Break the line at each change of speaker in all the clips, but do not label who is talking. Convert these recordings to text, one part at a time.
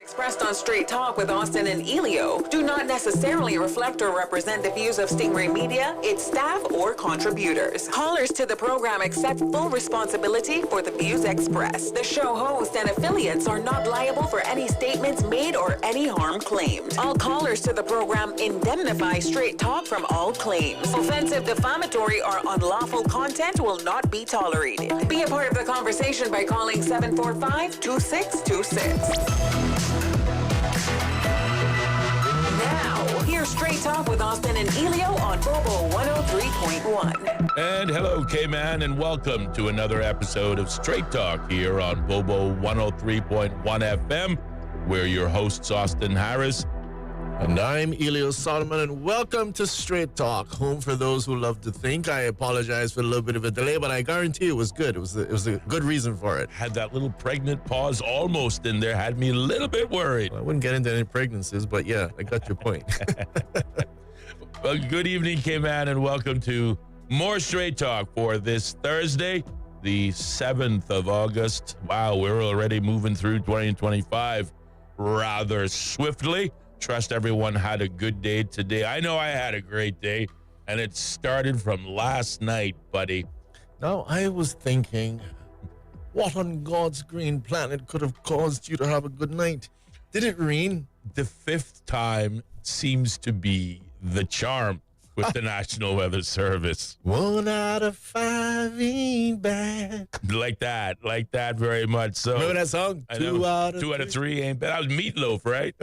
Expressed on Straight Talk with Austin and Ellio do not necessarily reflect or represent the views of Stingray Media, its staff, or contributors. Callers to the program accept full responsibility for the views expressed. The show host and affiliates are not liable for any statements made or any harm claimed. All callers to the program indemnify Straight Talk from all claims. Offensive, defamatory, or unlawful content will not be tolerated. Be a part of the conversation by calling 745-2626. Now, here's Straight Talk with Austin and Ellio on Bobo 103.1.
And hello, K-Man, and welcome to another episode of Straight Talk here on Bobo 103.1 FM. We're your hosts, Austin Harris.
And I'm Ellio Solomon, and welcome to Straight Talk, home for those who love to think. I apologize for a little bit of a delay, but I guarantee it was good. It was a good reason for it.
Had that little pregnant pause almost in there, had me a little bit worried.
Well, I wouldn't get into any pregnancies, but yeah, I got your point.
Well, good evening, K-Man, and welcome to more Straight Talk for this Thursday, the 7th of August. Wow, we're already moving through 2025 rather swiftly. Trust everyone had a good day today. I know I had a great day, and it started from last night, buddy.
Now, I was thinking, what on God's green planet could have caused you to have a good night? Did it rain?
The fifth time seems to be the charm with the National Weather Service.
1 out of 5 ain't bad.
Like that very much. So
remember that song?
Two out of three ain't bad. That was Meatloaf, right?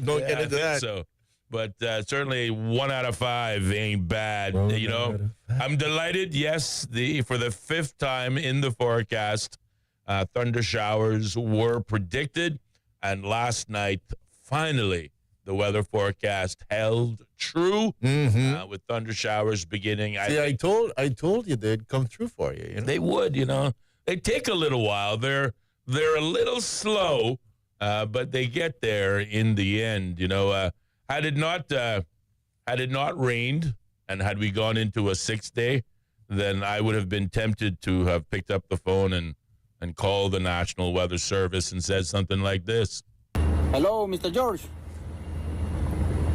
Don't get into that.
So, but certainly 1 out of 5 ain't bad. You know, I'm delighted. Yes, for the fifth time in the forecast, thunder showers were predicted, and last night, finally, the weather forecast held true with thunder showers beginning.
I told you they'd come through for you. You know?
They would, you know. They take a little while. They're a little slow, but they get there in the end. You know, had it not rained and had we gone into a 6th day, then I would have been tempted to have picked up the phone and called the National Weather Service and said something like this.
Hello, Mr. George.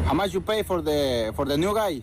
How much you pay for the new guy?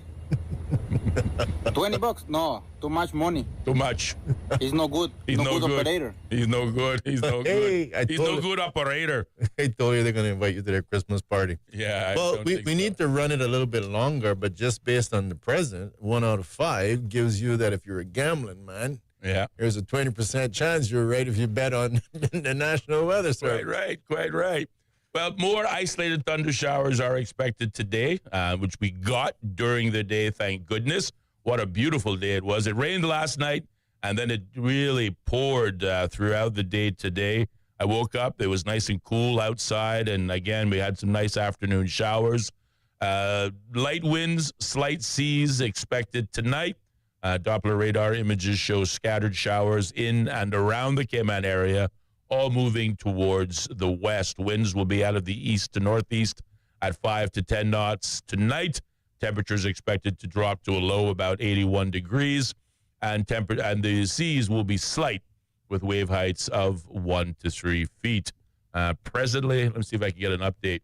$20? No, too much money.
Too much.
He's no good.
He's no good operator. He's no good. He's no good. He's no good operator.
I told you they're going to invite you to their Christmas party.
Yeah.
Well, we need to run it a little bit longer, but just based on the present, 1 out of 5 gives you that if you're a gambling man,
yeah,
there's a 20% chance you're right if you bet on the National Weather Service.
Quite right. Well, more isolated thunder showers are expected today, which we got during the day, thank goodness. What a beautiful day it was. It rained last night, and then it really poured throughout the day today. I woke up. It was nice and cool outside, and again, we had some nice afternoon showers. Light winds, slight seas expected tonight. Doppler radar images show scattered showers in and around the Cayman area, all moving towards the west. Winds will be out of the east to northeast at 5 to 10 knots. Tonight, temperatures expected to drop to a low about 81 degrees, and the seas will be slight with wave heights of 1 to 3 feet. Presently, let me see if I can get an update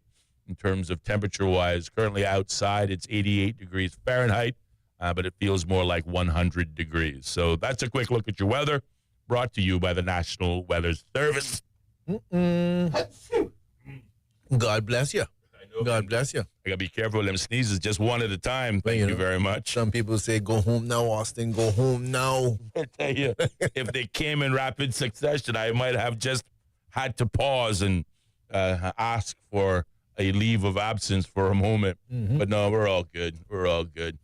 in terms of temperature-wise. Currently outside, it's 88 degrees Fahrenheit, but it feels more like 100 degrees. So that's a quick look at your weather, brought to you by the National Weather Service.
God bless you. God bless you.
I got to be careful with them sneezes, just one at a time. Thank you very much.
Some people say, go home now, Austin, go home now.
I tell you, if they came in rapid succession, I might have just had to pause and ask for a leave of absence for a moment. But no, we're all good. We're all good.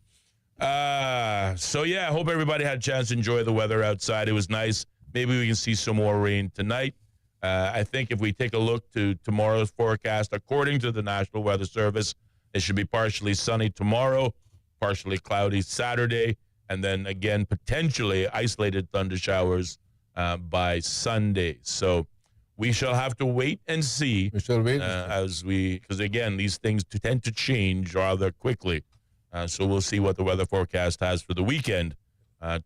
So yeah, I hope everybody had a chance to enjoy the weather outside. It was nice. Maybe we can see some more rain tonight. I think if we take a look to tomorrow's forecast, according to the National Weather Service, it should be partially sunny tomorrow, partially cloudy Saturday, and then again, potentially isolated thunder showers by Sunday. So we shall have to wait and see.
We shall wait.
Because again, these things tend to change rather quickly. So we'll see what the weather forecast has for the weekend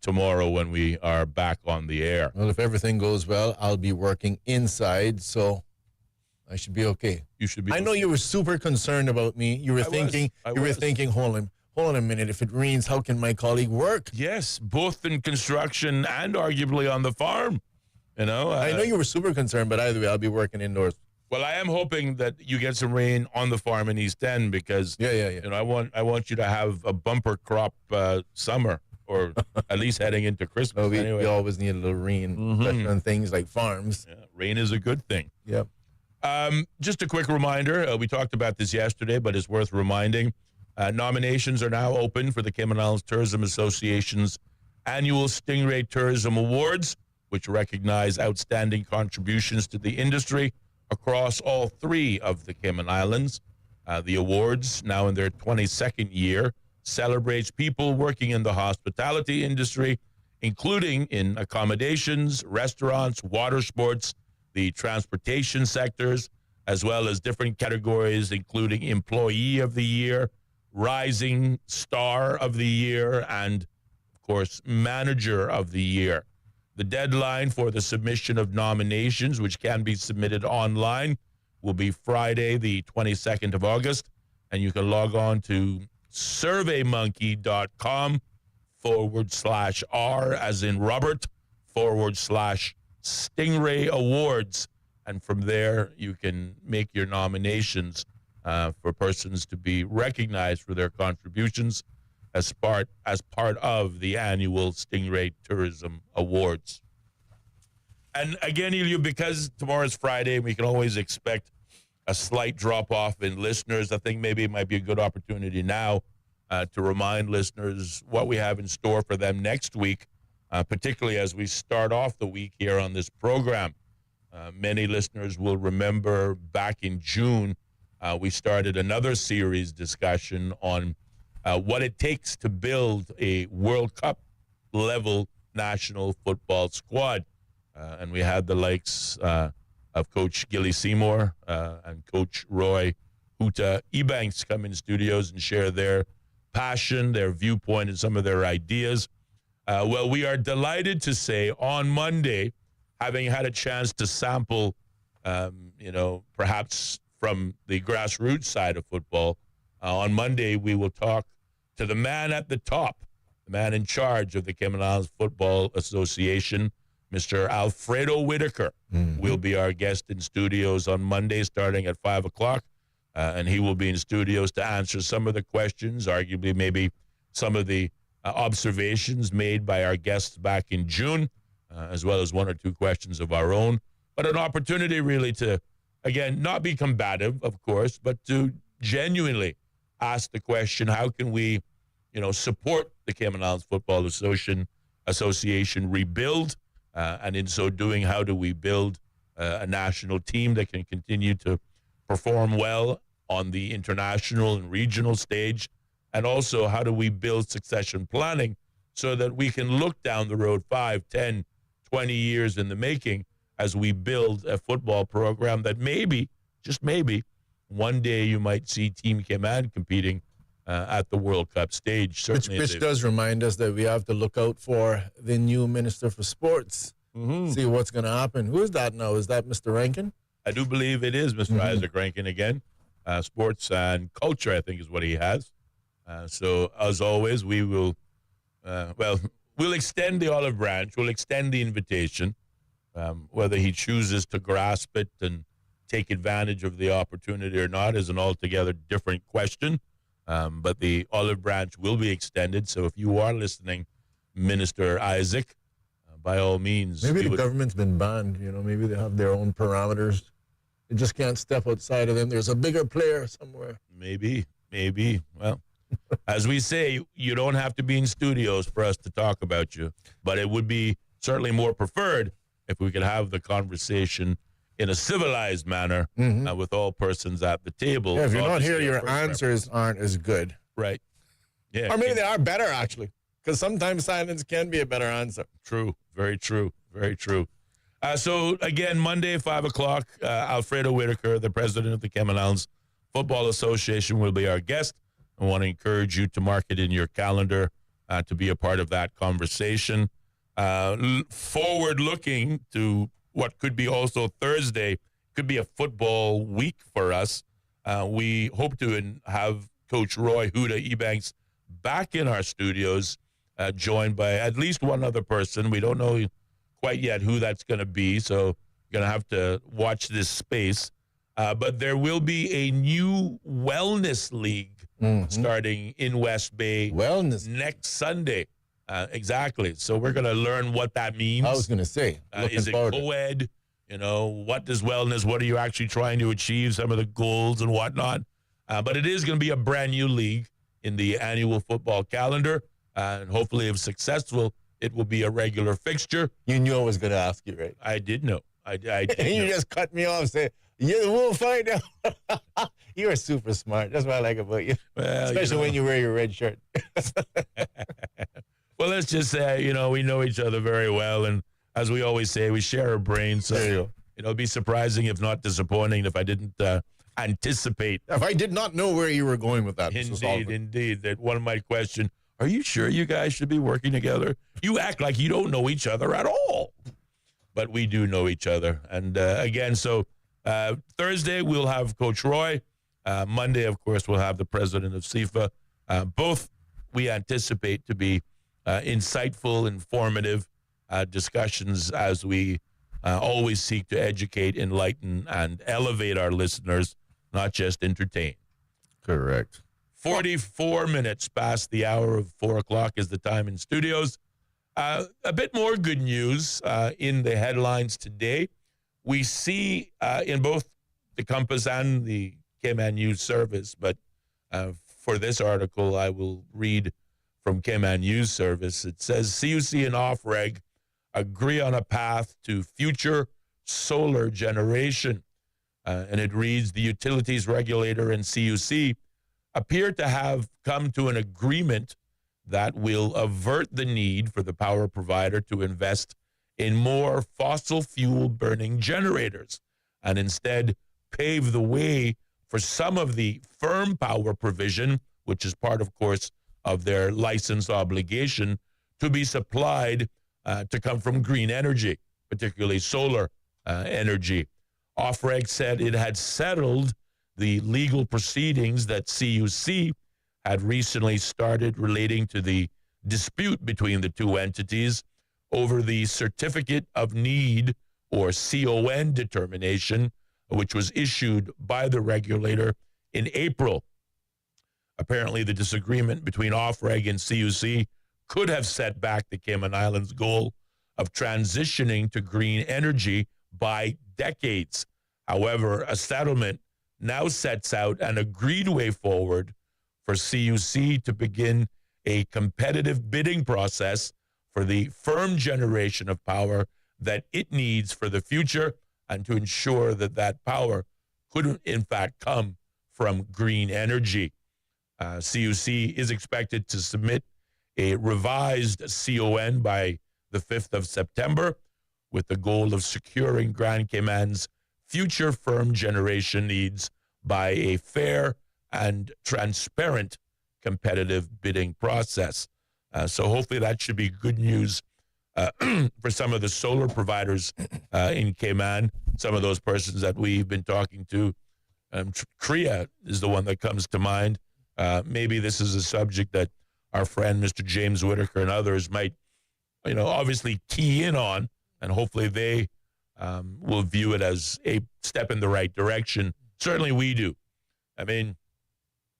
tomorrow when we are back on the air.
Well, if everything goes well, I'll be working inside, so I should be okay.
You should be.
I know you were super concerned about me. You were thinking, hold on a minute. If it rains, how can my colleague work?
Yes, both in construction and arguably on the farm. You know,
I know you were super concerned, but either way, I'll be working indoors.
Well, I am hoping that you get some rain on the farm in East End because you know I want you to have a bumper crop summer, or at least heading into Christmas.
We always need a little rain, especially on things like farms.
Yeah, rain is a good thing.
Yep.
Just a quick reminder, we talked about this yesterday, but it's worth reminding. Nominations are now open for the Cayman Islands Tourism Association's annual Stingray Tourism Awards, which recognize outstanding contributions to the industry across all three of the Cayman Islands. The awards, now in their 22nd year, celebrates people working in the hospitality industry, including in accommodations, restaurants, water sports, the transportation sectors, as well as different categories, including Employee of the Year, Rising Star of the Year, and, of course, Manager of the Year. The deadline for the submission of nominations, which can be submitted online, will be Friday, the 22nd of August, and you can log on to surveymonkey.com/R as in Robert /Stingray Awards. And from there, you can make your nominations for persons to be recognized for their contributions as part of the annual Stingray Tourism Awards. And again, Ellio, because tomorrow's Friday, we can always expect a slight drop-off in listeners. I think maybe it might be a good opportunity now to remind listeners what we have in store for them next week, particularly as we start off the week here on this program. Many listeners will remember back in June, we started another series discussion on what it takes to build a World Cup level national football squad. And we had the likes of Coach Gilly Seymour and Coach Roy Huta Ebanks come in studios and share their passion, their viewpoint, and some of their ideas. Well, we are delighted to say on Monday, having had a chance to sample, perhaps from the grassroots side of football, on Monday we will talk to the man at the top, the man in charge of the Cayman Islands Football Association, Mr. Alfredo Whitaker. Will be our guest in studios on Monday starting at 5 o'clock, and he will be in studios to answer some of the questions, arguably maybe some of the observations made by our guests back in June, as well as one or two questions of our own, but an opportunity really to, again, not be combative, of course, but to genuinely ask the question, how can we, support the Cayman Islands Football Association rebuild? And in so doing, how do we build a national team that can continue to perform well on the international and regional stage? And also, how do we build succession planning so that we can look down the road 5, 10, 20 years in the making as we build a football program that maybe, just maybe, one day you might see Team Cayman competing at the World Cup stage. Certainly,
which does remind us that we have to look out for the new Minister for Sports, see what's going to happen. Who is that now? Is that Mr. Rankin?
I do believe it is Mr. Isaac Rankin again. Sports and culture, I think, is what he has. So, as always, we will, we'll extend the olive branch. We'll extend the invitation. Whether he chooses to grasp it and take advantage of the opportunity or not is an altogether different question. But the olive branch will be extended. So if you are listening, Minister Isaac, by all means.
Maybe the government's been banned. Maybe they have their own parameters. They just can't step outside of them. There's a bigger player somewhere.
Maybe. Well, as we say, you don't have to be in studios for us to talk about you. But it would be certainly more preferred if we could have the conversation in a civilized manner with all persons at the table.
Yeah, if you're not here, your answers aren't as good.
Right. Yeah.
Or maybe they are better, actually, because sometimes silence can be a better answer.
True. Very true. Very true. So, again, Monday, 5 o'clock, Alfredo Whitaker, the president of the Cayman Islands Football Association, will be our guest. I want to encourage you to mark it in your calendar to be a part of that conversation. Forward-looking to what could be also Thursday, could be a football week for us. We hope to have Coach Roy Huda Ebanks back in our studios, joined by at least one other person. We don't know quite yet who that's going to be, so you're going to have to watch this space. But there will be a new wellness league starting in West Bay next Sunday. Exactly. So we're going to learn what that means.
I was going to say,
is it co-ed? You know, what does wellness, what are you actually trying to achieve, some of the goals and whatnot. But it is going to be a brand new league in the annual football calendar. And hopefully, if successful, it will be a regular fixture.
You knew I was going to ask you, right?
I did know. I did
And you
know.
just cut me off, say, yeah, we'll find out. You're super smart. That's what I like about you.
Well,
Especially when you wear your red shirt.
Well, let's just say, we know each other very well. And as we always say, we share a brain. So,
There you go.
it'd be surprising, if not disappointing, if I didn't anticipate.
If I did not know where you were going with that, Mr. Solomon.
Indeed. That one might question, are you sure you guys should be working together? You act like you don't know each other at all. But we do know each other. And again, so Thursday we'll have Coach Roy. Monday, of course, we'll have the president of CIFA. Both we anticipate to be insightful, informative discussions as we always seek to educate, enlighten, and elevate our listeners, not just entertain.
Correct.
44 minutes past the hour of 4 o'clock is the time in studios. A bit more good news in the headlines today. We see in both the Compass and the Cayman News Service, but for this article, I will read from Cayman News Service. It says CUC and OFREG agree on a path to future solar generation. And it reads, the utilities regulator and CUC appear to have come to an agreement that will avert the need for the power provider to invest in more fossil fuel burning generators and instead pave the way for some of the firm power provision, which is part, of course, of their license obligation, to be supplied to come from green energy, particularly solar energy. OFREG said it had settled the legal proceedings that CUC had recently started relating to the dispute between the two entities over the Certificate of Need, or CON determination, which was issued by the regulator in April. Apparently, the disagreement between OFREG and CUC could have set back the Cayman Islands' goal of transitioning to green energy by decades. However, a settlement now sets out an agreed way forward for CUC to begin a competitive bidding process for the firm generation of power that it needs for the future, and to ensure that that power could, in fact, come from green energy. CUC is expected to submit a revised CON by the 5th of September with the goal of securing Grand Cayman's future firm generation needs by a fair and transparent competitive bidding process. So hopefully that should be good news for some of the solar providers in Cayman, some of those persons that we've been talking to. CREA is the one that comes to mind. Maybe this is a subject that our friend Mr. James Whitaker and others might, obviously key in on, and hopefully they will view it as a step in the right direction. Certainly we do. I mean,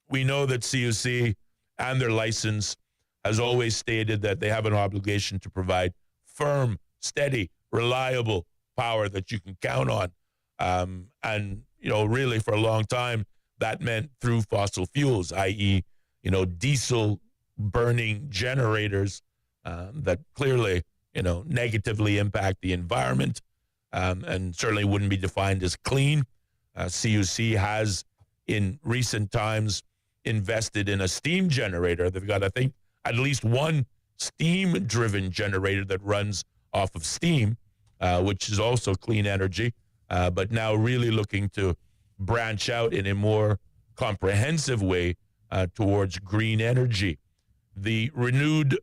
we know that CUC and their license has always stated that they have an obligation to provide firm, steady, reliable power that you can count on. And, really for a long time, that meant through fossil fuels, i.e., diesel burning generators that clearly, negatively impact the environment and certainly wouldn't be defined as clean. CUC has, in recent times, invested in a steam generator. They've got, I think, at least one steam-driven generator that runs off of steam, which is also clean energy, but now really looking to branch out in a more comprehensive way towards green energy. The renewed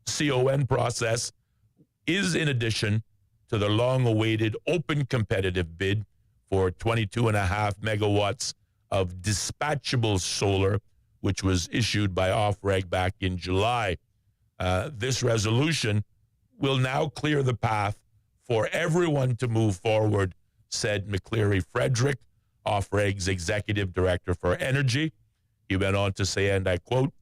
CON process is in addition to the long-awaited open competitive bid for 22.5 megawatts of dispatchable solar, which was issued by OFREG back in July. This resolution will now clear the path for everyone to move forward, said McCleary Frederick, OFREG's Executive Director for Energy. He went on to say, and I quote,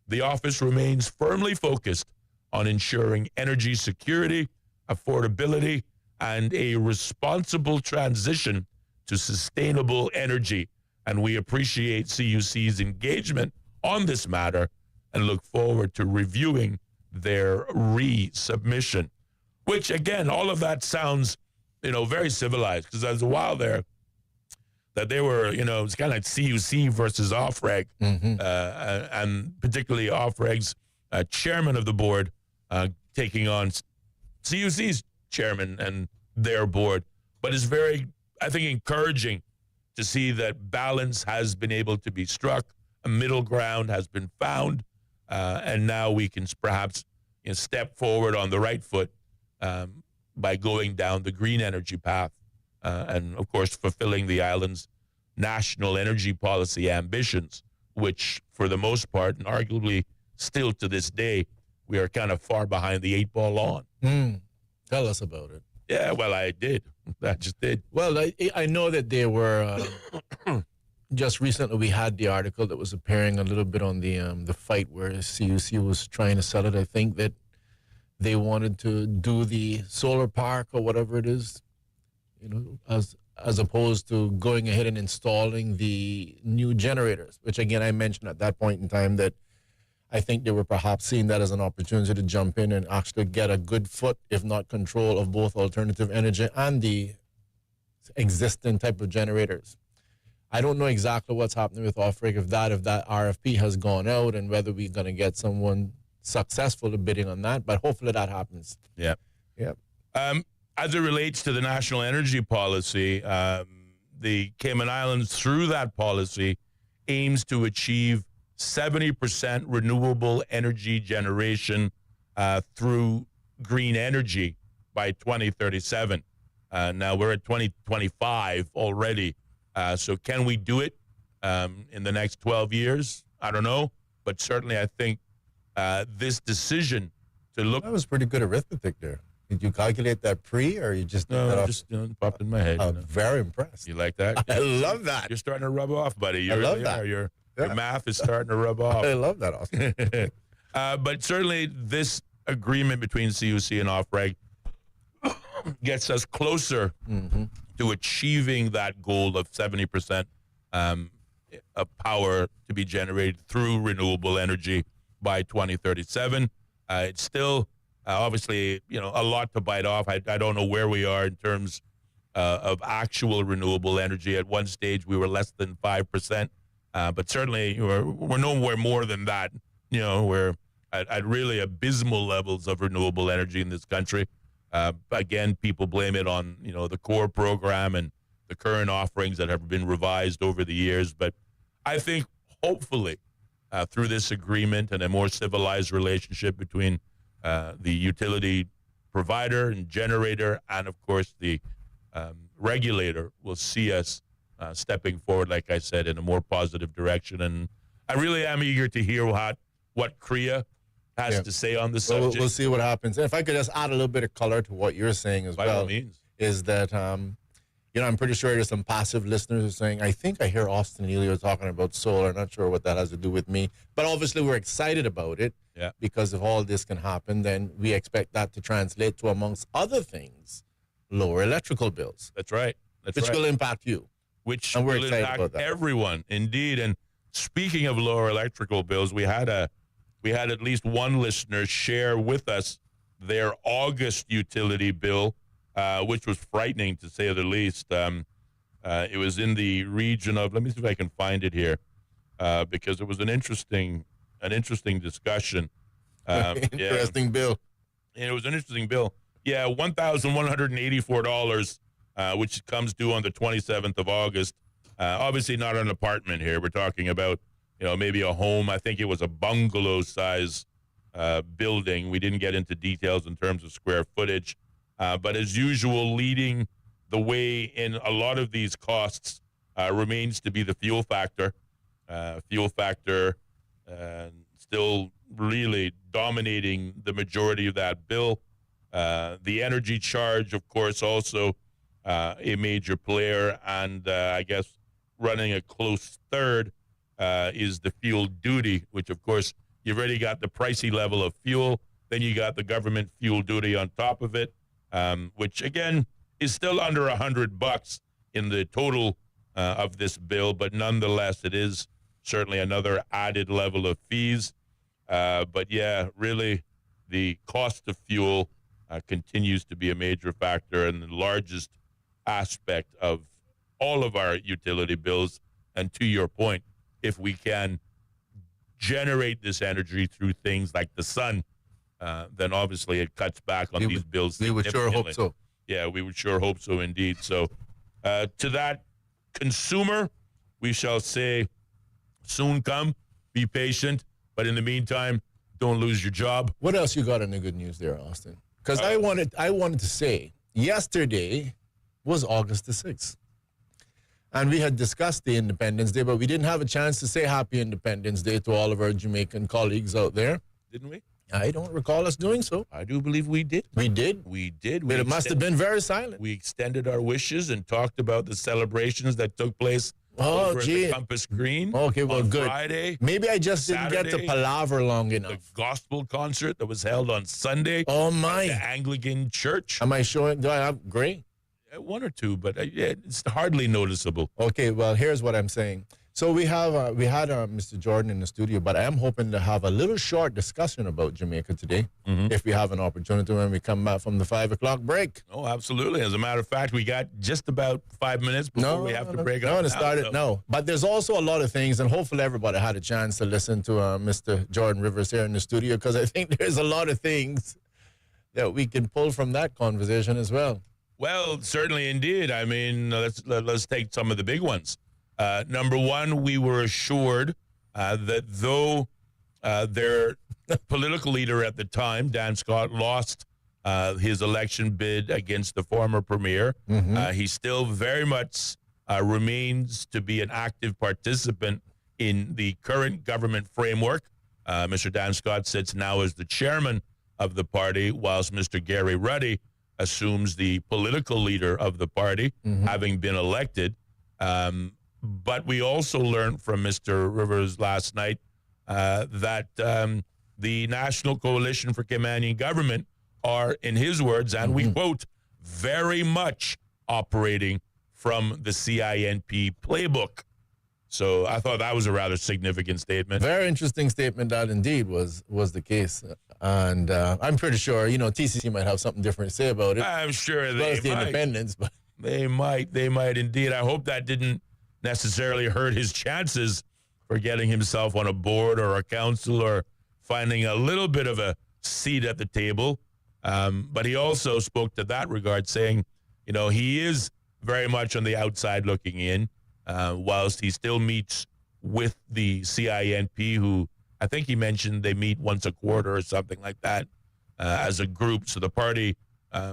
"The office remains firmly focused on ensuring energy security, affordability, and a responsible transition to sustainable energy. And we appreciate CUC's engagement on this matter and look forward to reviewing their resubmission." Which, again, all of that sounds, very civilized, because there's a while there that they were, it's kind of like CUC versus OFREG, and particularly OFREG's chairman of the board taking on CUC's chairman and their board. But it's very, I think, encouraging to see that balance has been able to be struck, a middle ground has been found, and now we can perhaps step forward on the right foot by going down the green energy path and, of course, fulfilling the island's national energy policy ambitions, which, for the most part, and arguably still to this day, we are kind of far behind the 8 ball on.
Tell us about it.
Yeah, well, I did. I just did.
Well, I know that they were just recently we had the article that was appearing a little bit on the fight where CUC was trying to sell it. I think that they wanted to do the solar park or whatever it is, as opposed to going ahead and installing the new generators, which again I mentioned at that point in time that I think they were perhaps seeing that as an opportunity to jump in and actually get a good foot, if not control, of both alternative energy and the existing type of generators. I don't know exactly what's happening with OFREG, if that RFP has gone out and whether we're going to get someone successful in bidding on that, but hopefully that happens.
Yeah.
Yeah.
As it relates to the national energy policy, the Cayman Islands, through that policy, aims to achieve 70% renewable energy generation through green energy by 2037. Now we're at 2025 already. So can we do it in the next 12 years? I don't know. But certainly I think this decision to look...
That was pretty good arithmetic there. Did you calculate that or you just...
No, just popped in my head.
I'm very impressed.
You like that?
I love that.
You're starting to rub off, buddy. You
I
really
love that.
are. Your math is starting to rub off.
I love that, Austin.
But certainly this agreement between CUC and OFREG gets us closer to achieving that goal of 70% of power to be generated through renewable energy by 2037. It's still obviously, a lot to bite off. I don't know where we are in terms of actual renewable energy. At one stage, we were less than 5%, but certainly we're nowhere more than that. We're at really abysmal levels of renewable energy in this country. Again, people blame it on, the core program and the current offerings that have been revised over the years. But I think hopefully through this agreement and a more civilized relationship between the utility provider and generator and, of course, the regulator will see us stepping forward, like I said, in a more positive direction. And I really am eager to hear what CREA has to say on the subject.
We'll see what happens. And if I could just add a little bit of color to what you're saying as
By
well,
all means.
is that, I'm pretty sure there's some passive listeners who are saying, I think I hear Austin and Ellio talking about solar. Not sure what that has to do with me. But obviously we're excited about it because if all this can happen, then we expect that to translate to, amongst other things, lower electrical bills.
That's right.
Which will impact you.
Which
and we're
will
excited
impact
about that.
everyone, indeed. And speaking of lower electrical bills, we had at least one listener share with us their August utility bill, which was frightening to say the least. It was in the region of, let me see if I can find it here, because it was an interesting discussion.
Interesting bill.
And it was an interesting bill. Yeah, $1,184, which comes due on the 27th of August. Obviously not an apartment here. We're talking about, maybe a home. I think it was a bungalow size building. We didn't get into details in terms of square footage. But as usual, leading the way in a lot of these costs remains to be the fuel factor. Fuel factor still really dominating the majority of that bill. The energy charge, of course, also a major player, and I guess running a close third is the fuel duty, which, of course, you've already got the pricey level of fuel. Then you got the government fuel duty on top of it, which, again, is still under $100 in the total of this bill, but nonetheless, it is certainly another added level of fees. But yeah, really, the cost of fuel continues to be a major factor and the largest aspect of all of our utility bills. And to your point, if we can generate this energy through things like the sun, then obviously it cuts back on these bills.
We would sure hope so.
Yeah, we would sure hope so indeed. So to that consumer, we shall say, soon come, be patient. But in the meantime, don't lose your job.
What else you got in the good news there, Austin? Because I wanted to say, yesterday was August the 6th. And we had discussed the Independence Day, but we didn't have a chance to say Happy Independence Day to all of our Jamaican colleagues out there.
Didn't we?
I don't recall us doing so.
I do believe we did.
We did?
We did.
But it must have been very silent.
We extended our wishes and talked about the celebrations that took place over at the Compass Green on
good.
Friday.
Maybe I just didn't get to palaver long enough.
The gospel concert that was held on Sunday.
Oh, my.
At the Anglican Church.
Am I showing? Do I have gray?
One or two, but it's hardly noticeable.
Okay, well, here's what I'm saying. So we had Mr. Jordan in the studio, but I am hoping to have a little short discussion about Jamaica today, if we have an opportunity when we come back from the 5 o'clock break.
Oh, absolutely. As a matter of fact, we got just about 5 minutes before we have to break up.
No, start it now. But there's also a lot of things, and hopefully everybody had a chance to listen to Mr. Jordan Rivers here in the studio, because I think there's a lot of things that we can pull from that conversation as well.
Well, certainly indeed. I mean, let's take some of the big ones. Number one, we were assured that though their political leader at the time, Dan Scott, lost his election bid against the former premier, he still very much remains to be an active participant in the current government framework. Mr. Dan Scott sits now as the chairman of the party, whilst Mr. Gary Ruddy assumes the political leader of the party, having been elected. But we also learned from Mr. Rivers last night that the National Coalition for Canadian Government are, in his words, and we quote, very much operating from the CINP playbook. So I thought that was a rather significant statement.
Very interesting statement that indeed was the case. And I'm pretty sure, TCC might have something different to say about it.
I'm sure
as
they
well as the
might.
independents. But
They might indeed. I hope that didn't necessarily hurt his chances for getting himself on a board or a council or finding a little bit of a seat at the table. But he also spoke to that regard, saying, he is very much on the outside looking in, whilst he still meets with the CINP, who I think he mentioned they meet once a quarter or something like that as a group. So the party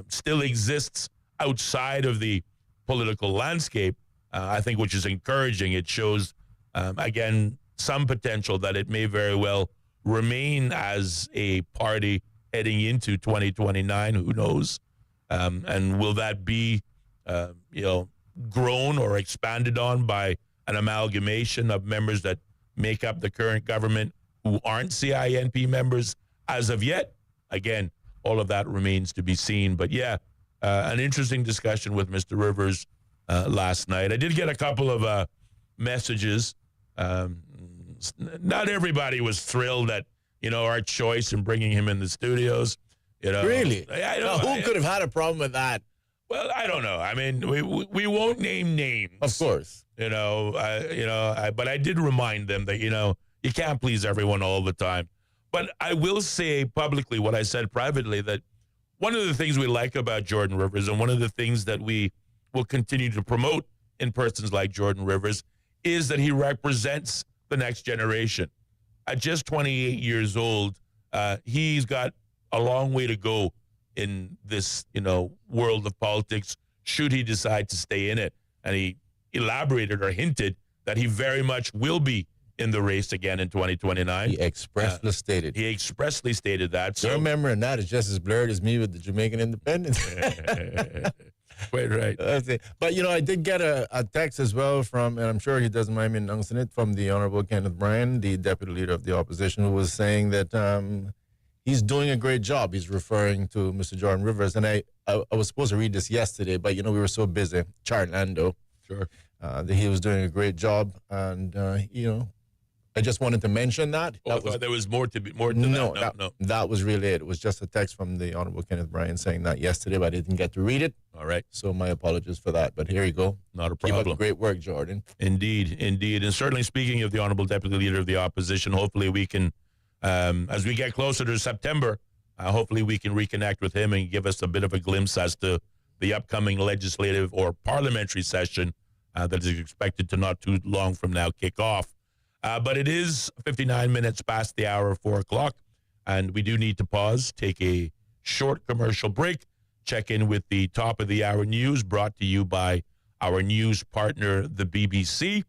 still exists outside of the political landscape, I think, which is encouraging. It shows, again, some potential that it may very well remain as a party heading into 2029. Who knows? And will that be, grown or expanded on by an amalgamation of members that make up the current government who aren't CINP members as of yet? Again, all of that remains to be seen. But yeah, an interesting discussion with Mr. Rivers last night. I did get a couple of messages. Not everybody was thrilled at, our choice in bringing him in the studios.
Really?
I don't
now, who could have had a problem with that?
Well, I don't know. I mean, we won't name names.
Of course.
But I did remind them that, you can't please everyone all the time. But I will say publicly what I said privately, that one of the things we like about Jordan Rivers, and one of the things that we will continue to promote in persons like Jordan Rivers, is that he represents the next generation. At just 28 years old, he's got a long way to go in this, world of politics, should he decide to stay in it. And he elaborated or hinted that he very much will be in the race again in 2029.
He expressly stated.
He expressly stated that. So
Your memory and that is just as blurred as me with the Jamaican independence.
Quite right.
That's it. But, I did get a text as well from, and I'm sure he doesn't mind me announcing it, from the Honorable Kenneth Bryan, the Deputy Leader of the Opposition, who was saying that he's doing a great job. He's referring to Mr. Jordan Rivers. And I was supposed to read this yesterday, but, we were so busy. Charlando.
Sure.
That he was doing a great job. And, I just wanted to mention that.
There was more to that. No.
That was really it. It was just a text from the Honorable Kenneth Bryan saying that yesterday, but I didn't get to read it.
All right.
So my apologies for that. But here you go.
Not a
Keep
problem.
up great work, Jordan.
Indeed. And certainly speaking of the Honorable Deputy Leader of the Opposition, hopefully we can, as we get closer to September, hopefully we can reconnect with him and give us a bit of a glimpse as to the upcoming legislative or parliamentary session that is expected to not too long from now kick off. But it is 59 minutes past the hour of 4 o'clock, and we do need to pause, take a short commercial break, check in with the top of the hour news brought to you by our news partner, the BBC.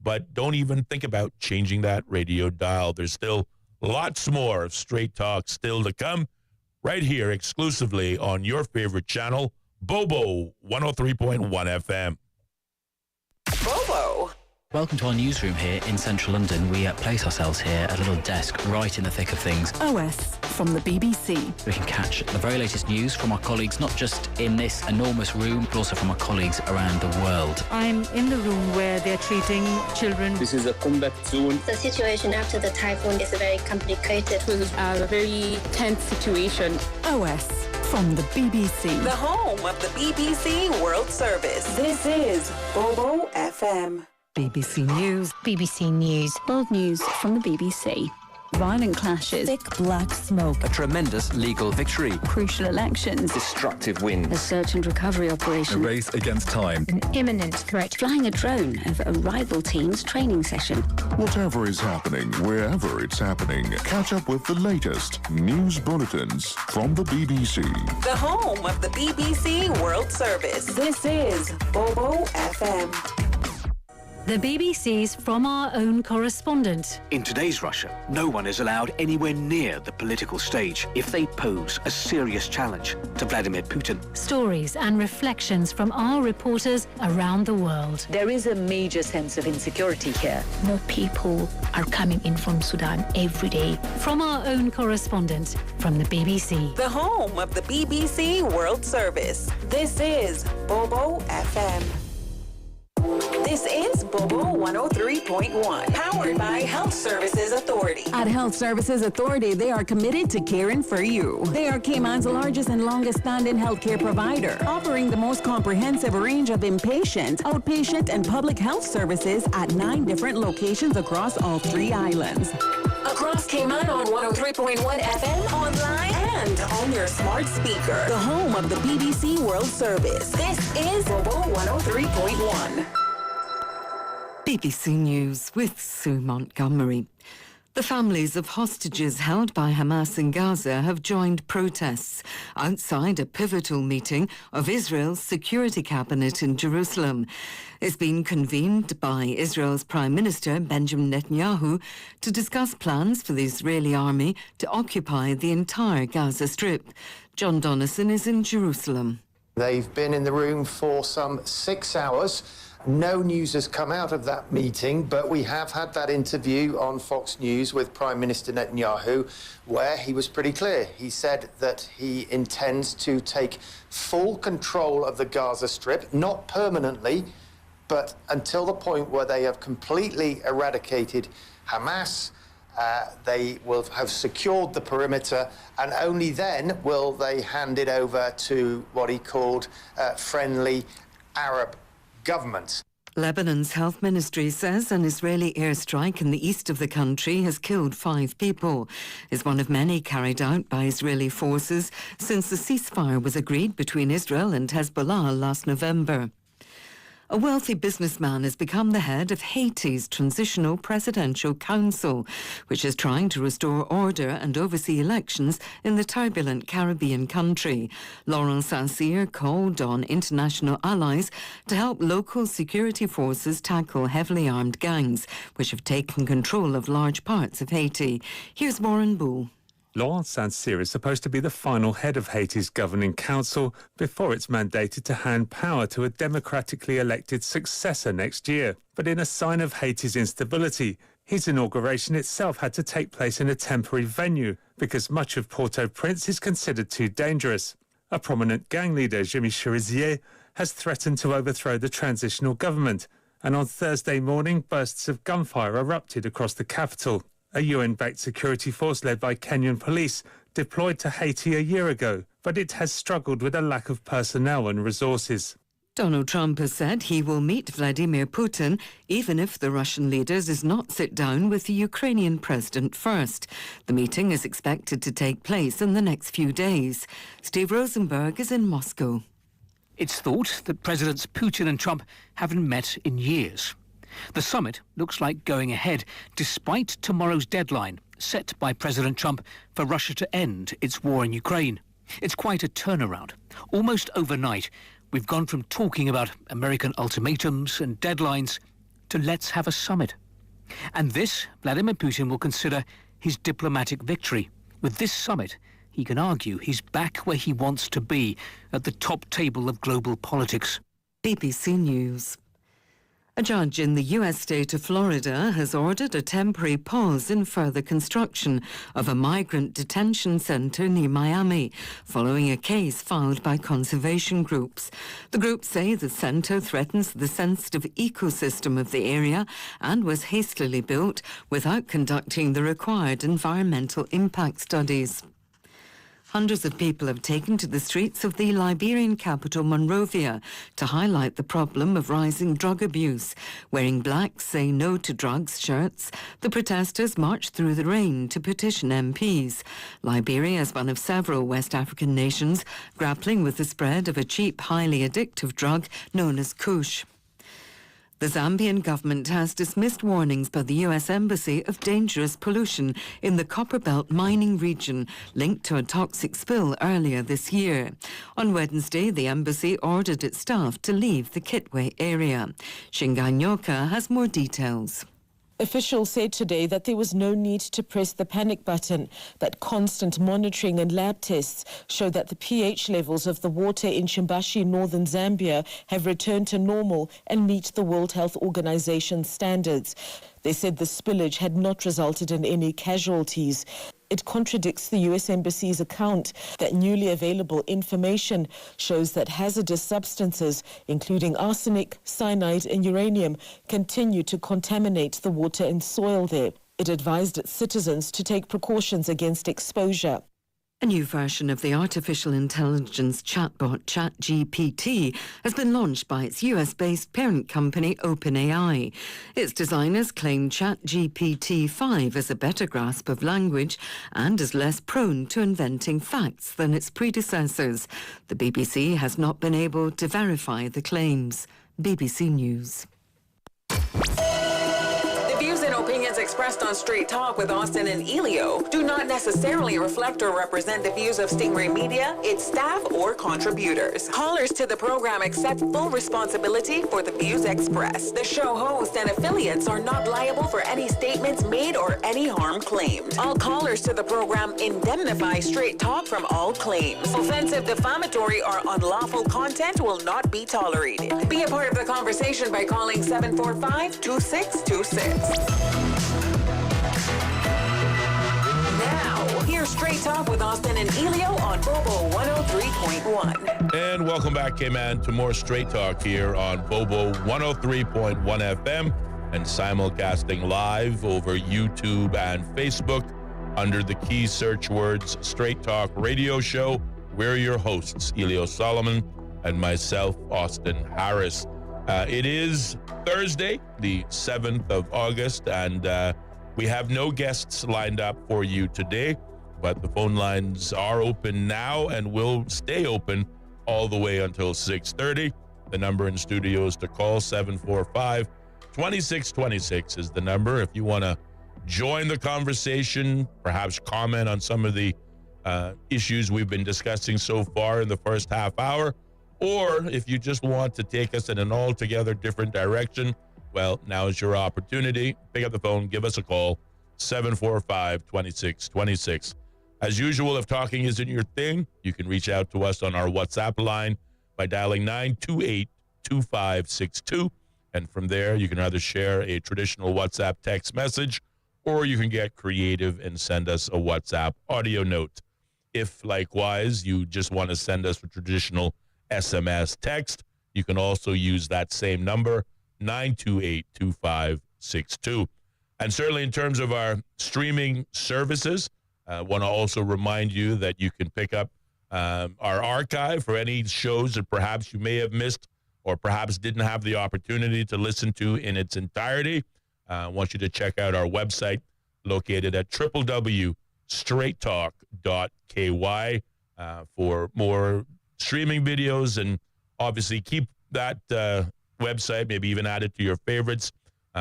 But don't even think about changing that radio dial. There's still lots more of Straight Talk still to come right here exclusively on your favorite channel, Bobo 103.1 FM.
Bobo.
Welcome to our newsroom here in central London. We place ourselves here at a little desk right in the thick of things.
OS from the BBC.
We can catch the very latest news from our colleagues, not just in this enormous room, but also from our colleagues around the world.
I'm in the room where they're treating children.
This is a combat zone.
The situation after the typhoon is very complicated.
It was a very tense situation.
OS from the BBC.
The home of the BBC World Service. This is Bobo FM.
BBC News.
BBC News. World news from the BBC.
Violent clashes.
Thick black smoke.
A tremendous legal victory.
Crucial elections.
Destructive wind.
A search and recovery operation.
A race against time.
An imminent threat. Flying a drone over a rival team's training session.
Whatever is happening, wherever it's happening, catch up with the latest news bulletins from the BBC.
The home of the BBC World Service. This is Bobo FM.
The BBC's From Our Own Correspondent.
In today's Russia, no one is allowed anywhere near the political stage if they pose a serious challenge to Vladimir Putin.
Stories and reflections from our reporters around the world.
There is a major sense of insecurity here.
More people are coming in from Sudan every day.
From Our Own Correspondent from the BBC.
The home of the BBC World Service. This is Bobo FM. This is Bobo 103.1, powered by Health Services Authority.
At Health Services Authority, they are committed to caring for you. They are Cayman's largest and longest-standing healthcare provider, offering the most comprehensive range of inpatient, outpatient, and public health services at 9 different locations across all 3 islands.
Across Cayman on 103.1 FM, online, and on your smart speaker. The home of the BBC World Service. This is Bobo 103.1.
BBC News with Sue Montgomery. The families of hostages held by Hamas in Gaza have joined protests outside a pivotal meeting of Israel's Security Cabinet in Jerusalem. It's been convened by Israel's Prime Minister Benjamin Netanyahu to discuss plans for the Israeli army to occupy the entire Gaza Strip. John Donnison is in Jerusalem.
They've been in the room for some 6 hours. No news has come out of that meeting, but we have had that interview on Fox News with Prime Minister Netanyahu, where he was pretty clear. He said that he intends to take full control of the Gaza Strip, not permanently, but until the point where they have completely eradicated Hamas. They will have secured the perimeter, and only then will they hand it over to what he called friendly Arab governments.
Lebanon's health ministry says an Israeli airstrike in the east of the country has killed 5 people. It's one of many carried out by Israeli forces since the ceasefire was agreed between Israel and Hezbollah last November. A wealthy businessman has become the head of Haiti's Transitional Presidential Council, which is trying to restore order and oversee elections in the turbulent Caribbean country. Laurent Saint-Cyr called on international allies to help local security forces tackle heavily armed gangs, which have taken control of large parts of Haiti. Here's Warren Bull.
Laurent Saint-Cyr is supposed to be the final head of Haiti's governing council before it's mandated to hand power to a democratically elected successor next year. But in a sign of Haiti's instability, his inauguration itself had to take place in a temporary venue because much of Port-au-Prince is considered too dangerous. A prominent gang leader, Jimmy Cherizier, has threatened to overthrow the transitional government, and on Thursday morning, bursts of gunfire erupted across the capital. A UN-backed security force led by Kenyan police deployed to Haiti a year ago, but it has struggled with a lack of personnel and resources.
Donald Trump has said he will meet Vladimir Putin even if the Russian leader does not sit down with the Ukrainian president first. The meeting is expected to take place in the next few days. Steve Rosenberg is in Moscow.
It's thought that Presidents Putin and Trump haven't met in years. The summit looks like going ahead, despite tomorrow's deadline set by President Trump for Russia to end its war in Ukraine. It's quite a turnaround. Almost overnight, we've gone from talking about American ultimatums and deadlines to let's have a summit. And this, Vladimir Putin will consider his diplomatic victory. With this summit, he can argue he's back where he wants to be, at the top table of global politics.
BBC News. A judge in the U.S. state of Florida has ordered a temporary pause in further construction of a migrant detention center near Miami, following a case filed by conservation groups. The groups say the center threatens the sensitive ecosystem of the area and was hastily built without conducting the required environmental impact studies. Hundreds of people have taken to the streets of the Liberian capital Monrovia to highlight the problem of rising drug abuse. Wearing black "Say No to Drugs" shirts, the protesters marched through the rain to petition MPs. Liberia is one of several West African nations grappling with the spread of a cheap, highly addictive drug known as kush. The Zambian government has dismissed warnings by the U.S. Embassy of dangerous pollution in the Copperbelt mining region linked to a toxic spill earlier this year. On Wednesday, the embassy ordered its staff to leave the Kitwe area. Shingai Nyoka has more details.
Officials said today that there was no need to press the panic button, that constant monitoring and lab tests show that the pH levels of the water in Chimbashi, northern Zambia, have returned to normal and meet the World Health Organization standards. They said the spillage had not resulted in any casualties. It contradicts the U.S. Embassy's account that newly available information shows that hazardous substances, including arsenic, cyanide and uranium, continue to contaminate the water and soil there. It advised its citizens to take precautions against exposure.
A new version of the artificial intelligence chatbot ChatGPT has been launched by its US-based parent company OpenAI. Its designers claim ChatGPT-5 has a better grasp of language and is less prone to inventing facts than its predecessors. The BBC has not been able to verify the claims. BBC News.
Views and opinions expressed on Straight Talk with Austin and Ellio do not necessarily reflect or represent the views of Stingray Media, its staff, or contributors. Callers to the program accept full responsibility for the views expressed. The show host and affiliates are not liable for any statements made or any harm claimed. All callers to the program indemnify Straight Talk from all claims. Offensive, defamatory, or unlawful content will not be tolerated. Be a part of the conversation by calling 745-2626. Now, here's Straight Talk with Austin and Ellio on Bobo 103.1.
And welcome back, K-Man, to more Straight Talk here on Bobo 103.1 FM and simulcasting live over YouTube and Facebook under the key search words Straight Talk Radio Show. We're your hosts, Ellio Solomon and myself, Austin Harris. It is Thursday, the 7th of August, and we have no guests lined up for you today, but the phone lines are open now and will stay open all the way until 6:30. The number in studios to call, 745-2626 is the number. If you want to join the conversation, perhaps comment on some of the issues we've been discussing so far in the first half hour, or if you just want to take us in an altogether different direction, well, now is your opportunity. Pick up the phone, give us a call, 745-2626. As usual, if talking isn't your thing, you can reach out to us on our WhatsApp line by dialing 928-2562. And from there, you can either share a traditional WhatsApp text message, or you can get creative and send us a WhatsApp audio note. If, likewise, you just want to send us a traditional SMS text, you can also use that same number, 928-2562. And certainly in terms of our streaming services, I want to also remind you that you can pick up our archive for any shows that perhaps you may have missed or perhaps didn't have the opportunity to listen to in its entirety. I want you to check out our website located at www.straighttalk.ky for more streaming videos, and obviously keep that website, maybe even add it to your favorites,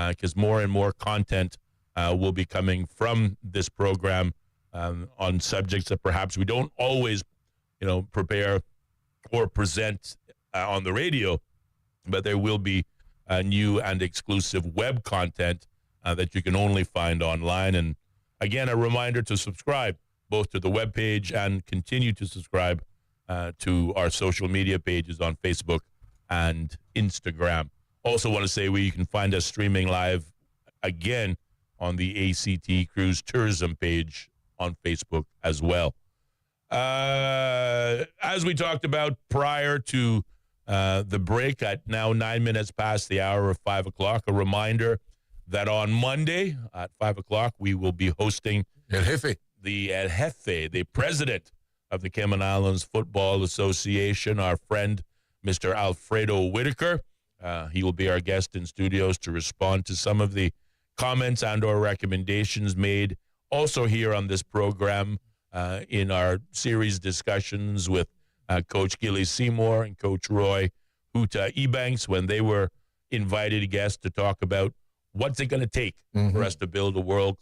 because more and more content will be coming from this program on subjects that perhaps we don't always, prepare or present on the radio, but there will be new and exclusive web content that you can only find online. And again, a reminder to subscribe both to the webpage and continue to subscribe to our social media pages on Facebook and Instagram. Also want to say you can find us streaming live again on the ACT Cruise Tourism page on Facebook as well. As we talked about prior to the break, at now 9 minutes past the hour of 5 o'clock, a reminder that on Monday at 5 o'clock, we will be hosting
El Jefe,
the president of the Cayman Islands Football Association, our friend, Mr. Alfredo Whitaker. He will be our guest in studios to respond to some of the comments and or recommendations made also here on this program in our series discussions with Coach Gilly Seymour and Coach Roy Huta Ebanks, when they were invited guests to talk about what's it going to take for us to build a World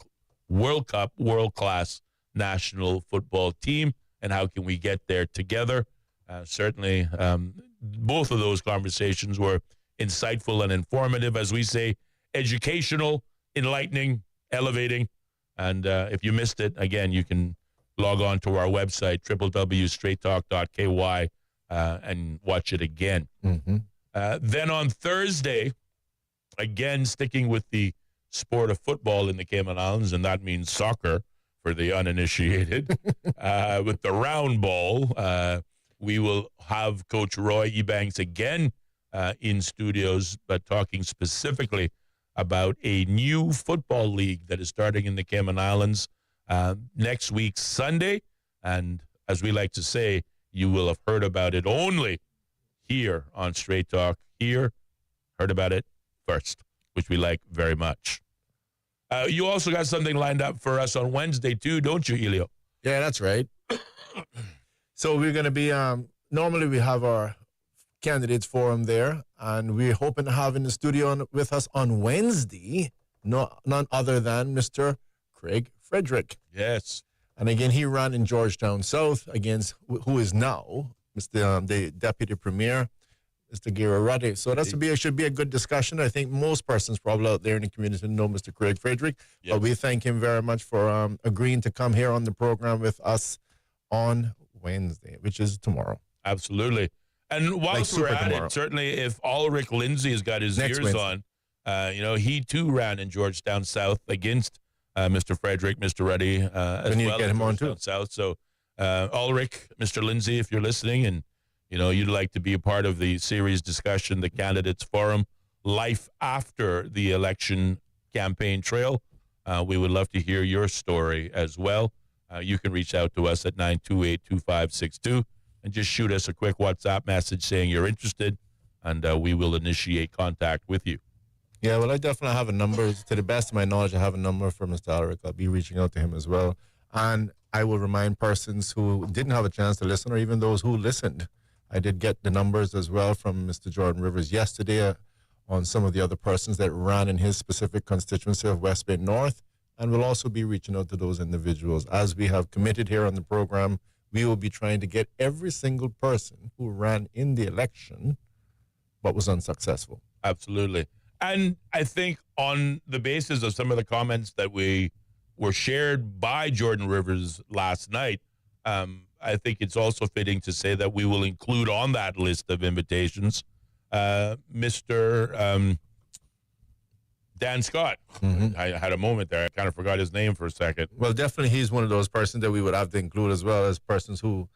Cup, world-class national football team, and how can we get there together. Certainly, both of those conversations were insightful and informative, as we say, educational, enlightening, elevating. And if you missed it, again, you can log on to our website, www.straighttalk.ky, and watch it again. Then on Thursday, again, sticking with the sport of football in the Cayman Islands, and that means soccer for the uninitiated, with the round ball, we will have Coach Roy Ebanks again in studios, but talking specifically about a new football league that is starting in the Cayman Islands next week, Sunday. And as we like to say, you will have heard about it only here on Straight Talk. Heard about it first, which we like very much. You also got something lined up for us on Wednesday, too, don't you, Ellio?
Yeah, that's right. So we're going to be, normally we have our candidates forum there, and we're hoping to have in the studio with us on Wednesday, none other than Mr. Craig Frederick.
Yes.
And again, he ran in Georgetown South against who is now the Deputy Premier, Mr. Gira Ruddy. So should be a good discussion. I think most persons probably out there in the community know Mr. Craig Frederick. Yep. But we thank him very much for agreeing to come here on the program with us on Wednesday, which is tomorrow.
Absolutely. And whilst we're at it, certainly if Ulrich Lindsay has got his ears on, he too ran in Georgetown South against Mr. Frederick, Mr. Ruddy, as well
get him on too.
South. So Ulrich, Mr. Lindsay, if you're listening and you'd like to be a part of the series discussion, the candidates forum, life after the election campaign trail, we would love to hear your story as well. You can reach out to us at 928-2562 and just shoot us a quick WhatsApp message saying you're interested, and we will initiate contact with you.
Yeah, well, I definitely have a number. To the best of my knowledge, I have a number for Mr. Ulrich. I'll be reaching out to him as well. And I will remind persons who didn't have a chance to listen, or even those who listened, I did get the numbers as well from Mr. Jordan Rivers yesterday on some of the other persons that ran in his specific constituency of West Bay North, and we'll also be reaching out to those individuals. As we have committed here on the program, we will be trying to get every single person who ran in the election but was unsuccessful.
Absolutely. And I think on the basis of some of the comments that were shared by Jordan Rivers last night, I think it's also fitting to say that we will include on that list of invitations Mr. Dan Scott. I had a moment there. I kind of forgot his name for a second.
Well, definitely he's one of those persons that we would have to include as well as persons who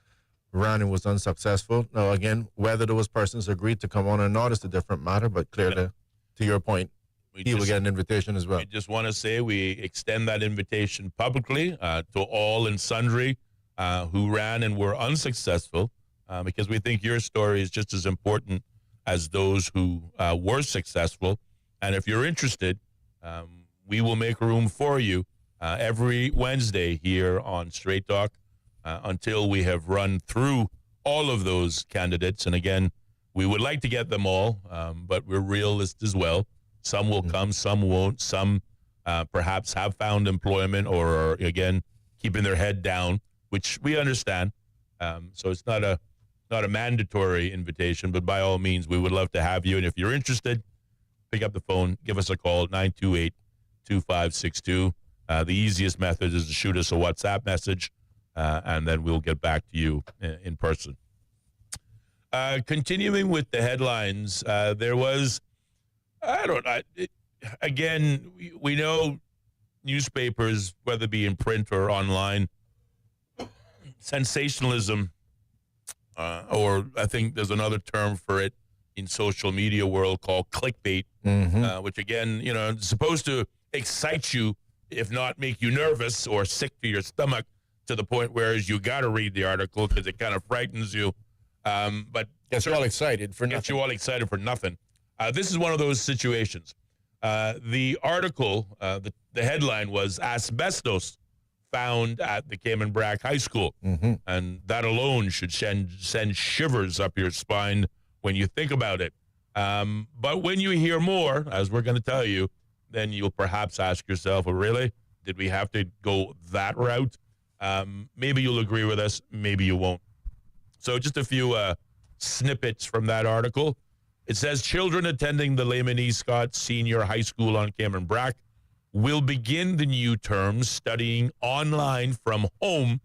ran and was unsuccessful. Now, again, whether those persons agreed to come on or not is a different matter, but clearly, to your point, he will get an invitation as well.
We just want to say we extend that invitation publicly to all and sundry who ran and were unsuccessful, because we think your story is just as important as those who were successful. And if you're interested, we will make room for you every Wednesday here on Straight Talk until we have run through all of those candidates. And again, we would like to get them all, but we're realists as well. Some will come, some won't. Some perhaps have found employment or are, again, keeping their head down, which we understand. So it's not a mandatory invitation, but by all means, we would love to have you. And if you're interested, pick up the phone, give us a call, 928-2562. The easiest method is to shoot us a WhatsApp message, and then we'll get back to you in person. Continuing with the headlines, there was, again, we know newspapers, whether it be in print or online, sensationalism, or I think there's another term for it in social media world called clickbait, which again, is supposed to excite you, if not make you nervous or sick to your stomach to the point where you got to read the article because it kind of frightens you. But
gets you all excited for nothing.
Gets you all excited for nothing. This is one of those situations. The article, the headline was asbestos found at the Cayman Brac High School. And that alone should send shivers up your spine when you think about it. But when you hear more, as we're going to tell you, then you'll perhaps ask yourself, well, really? Did we have to go that route? Maybe you'll agree with us. Maybe you won't. So just a few snippets from that article. It says, children attending the Layman E. Scott Senior High School on Cayman Brac will begin the new term studying online from home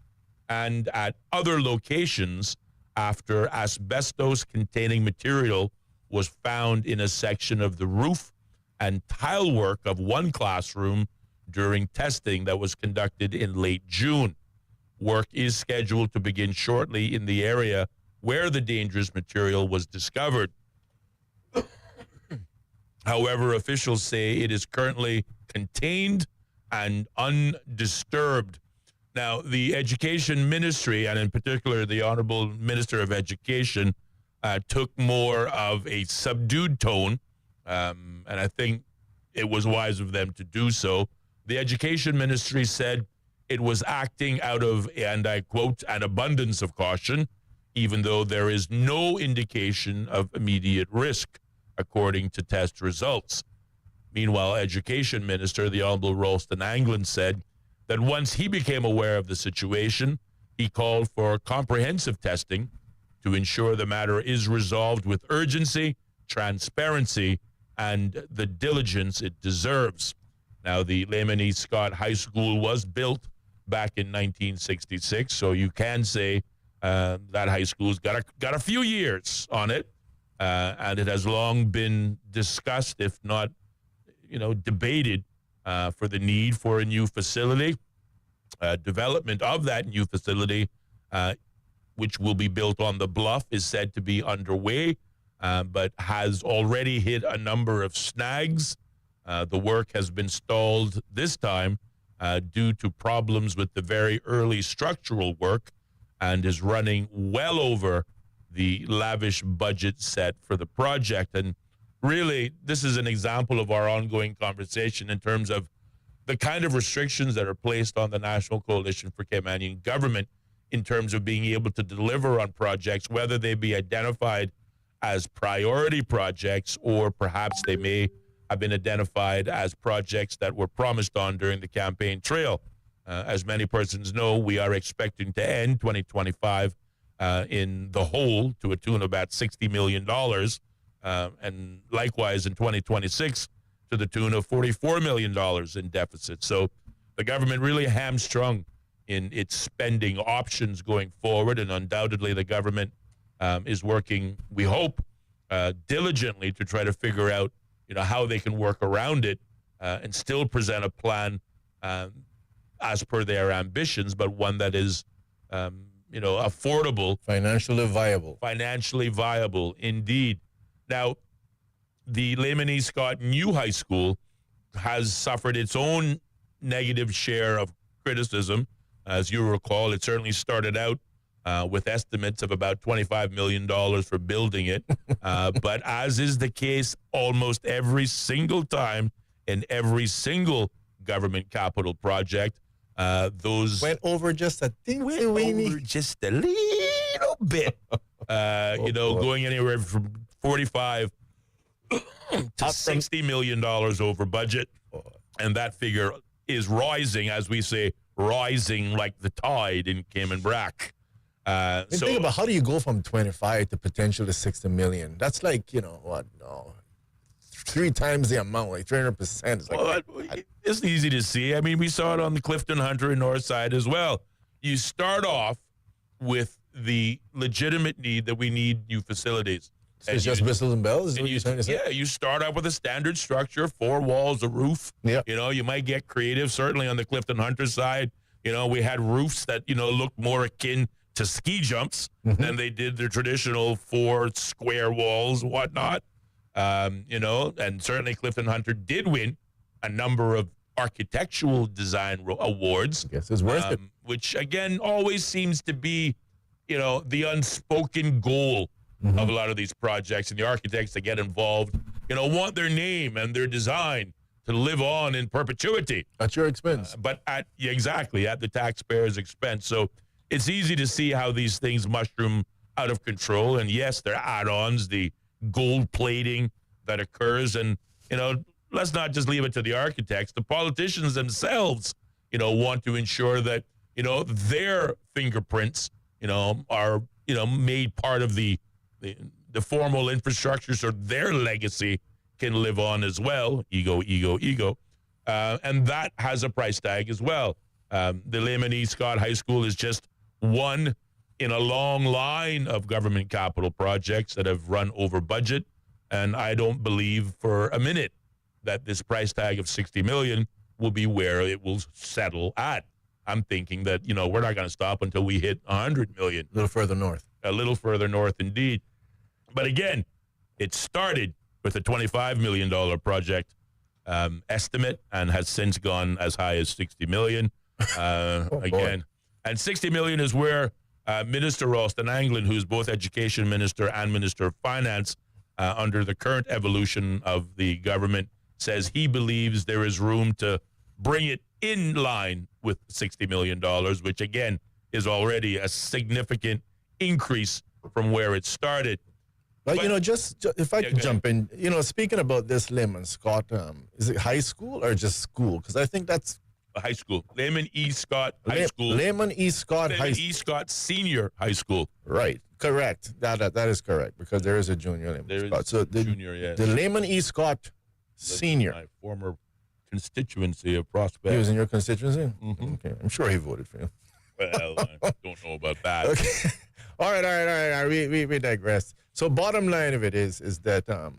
and at other locations after asbestos-containing material was found in a section of the roof and tile work of one classroom during testing that was conducted in late June. Work is scheduled to begin shortly in the area where the dangerous material was discovered. However, officials say it is currently contained and undisturbed. Now, the Education Ministry, and in particular the Honorable Minister of Education, took more of a subdued tone, and I think it was wise of them to do so. The Education Ministry said it was acting out of, and I quote, an abundance of caution, even though there is no indication of immediate risk, according to test results. Meanwhile, Education Minister, the Honorable Ralston Anglin, said that once he became aware of the situation, he called for comprehensive testing to ensure the matter is resolved with urgency, transparency, and the diligence it deserves. Now, the Layman E. Scott High School was built back in 1966, so you can say that high school's got a few years on it, and it has long been discussed, if not, debated, for the need for a new facility. Development of that new facility, which will be built on the bluff, is said to be underway, but has already hit a number of snags. The work has been stalled this time due to problems with the very early structural work and is running well over the lavish budget set for the project. And really, this is an example of our ongoing conversation in terms of the kind of restrictions that are placed on the National Coalition for Caymanian Government in terms of being able to deliver on projects, whether they be identified as priority projects or perhaps they may have been identified as projects that were promised on during the campaign trail. As many persons know, we are expecting to end 2025 in the hole to a tune of about $60 million, and likewise in 2026 to the tune of $44 million in deficit. So the government really hamstrung in its spending options going forward, and undoubtedly the government is working, we hope, diligently to try to figure out, how they can work around it and still present a plan as per their ambitions, but one that is, affordable.
Financially
viable, indeed. Now, the Lehman E. Scott New High School has suffered its own negative share of criticism. As you recall, it certainly started out with estimates of about $25 million for building it. But as is the case almost every single time in every single government capital project, those
went over just a
just a little bit. Going anywhere from 45 to $60 million over budget. And that figure is rising, as we say, rising like the tide in Cayman Brack.
Think about, how do you go from 25 to potential to 60 million? That's like, 3 times the amount, like 300%.
It's easy to see. I mean, we saw it on the Clifton Hunter and North Side as well. You start off with the legitimate need that we need new facilities.
It's just whistles and bells?
You start out with a standard structure, 4 walls, a roof.
Yeah.
You might get creative. Certainly on the Clifton Hunter side, we had roofs that, looked more akin to ski jumps than they did their traditional 4 square walls, whatnot. And certainly Clifton Hunter did win a number of architectural design awards.
Yes, it's worth it.
Which, again, always seems to be, the unspoken goal of a lot of these projects, and the architects that get involved, want their name and their design to live on in perpetuity.
At your expense.
But at the taxpayer's expense. So it's easy to see how these things mushroom out of control. And yes, there are add-ons, the gold plating that occurs. And, let's not just leave it to the architects. The politicians themselves, want to ensure that, their fingerprints, are, made part of the formal infrastructure so their legacy can live on as well. Ego. And that has a price tag as well. The Lehman E. Scott High School is just one in a long line of government capital projects that have run over budget. And I don't believe for a minute that this price tag of $60 million will be where it will settle at. I'm thinking that, we're not going to stop until we hit $100 million.
A little further north.
A little further north, indeed. But again, it started with a $25 million project estimate and has since gone as high as $60 million. Again, and $60 million is where Minister Ralston Anglin, who's both Education Minister and Minister of Finance under the current evolution of the government, says he believes there is room to bring it in line with $60 million, which again is already a significant increase from where it started.
But just if I can jump in, speaking about this Lehman Scott, is it high school or just school? Because I think that's
high school. Lehman E. Scott High School.
Lehman E. Scott High School.
E. Scott Senior High School.
Right. Correct. That is correct, because there is a junior Lehman Scott. So
junior, yes.
The Lehman E. Scott Senior.
My former constituency of Prospect.
He was in your constituency? Mm-hmm. Okay. I'm sure he voted for you.
Well, I don't know about that.
Okay. All right. We digress. So bottom line of it is that,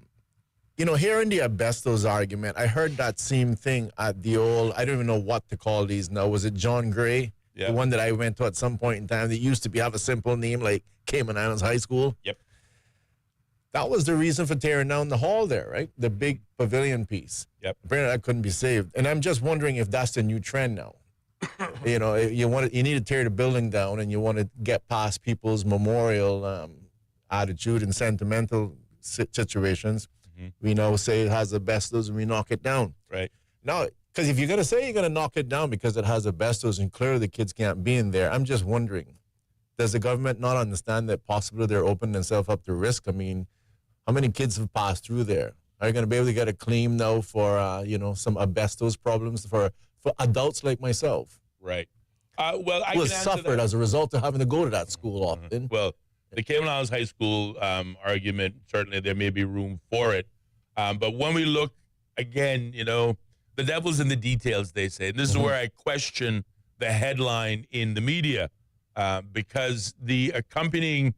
here in the asbestos argument, I heard that same thing at the old, I don't even know what to call these now. Was it John Gray?
Yeah.
The one that I went to at some point in time that used to have a simple name like Cayman Islands High School?
Yep.
That was the reason for tearing down the hall there, right? The big pavilion piece.
Yep.
Apparently that couldn't be saved. And I'm just wondering if that's the new trend now. You need to tear the building down, and you want to get past people's memorial attitude and sentimental situations. Mm-hmm. We now say it has asbestos and we knock it down.
Right.
Now, because if you're going to say you're going to knock it down because it has asbestos and clearly the kids can't be in there, I'm just wondering, Does the government not understand that possibly they're opening themselves up to risk? I mean, how many kids have passed through there? Are you going to be able to get a claim now for, some asbestos problems for adults like myself?
Right. Well, I
who
can
has
answer
suffered
that.
as a result of having to go to that school often.
Well, the Kamloops High School argument, certainly there may be room for it. But when we look, again, the devil's in the details, they say. And this is where I question the headline in the media because the accompanying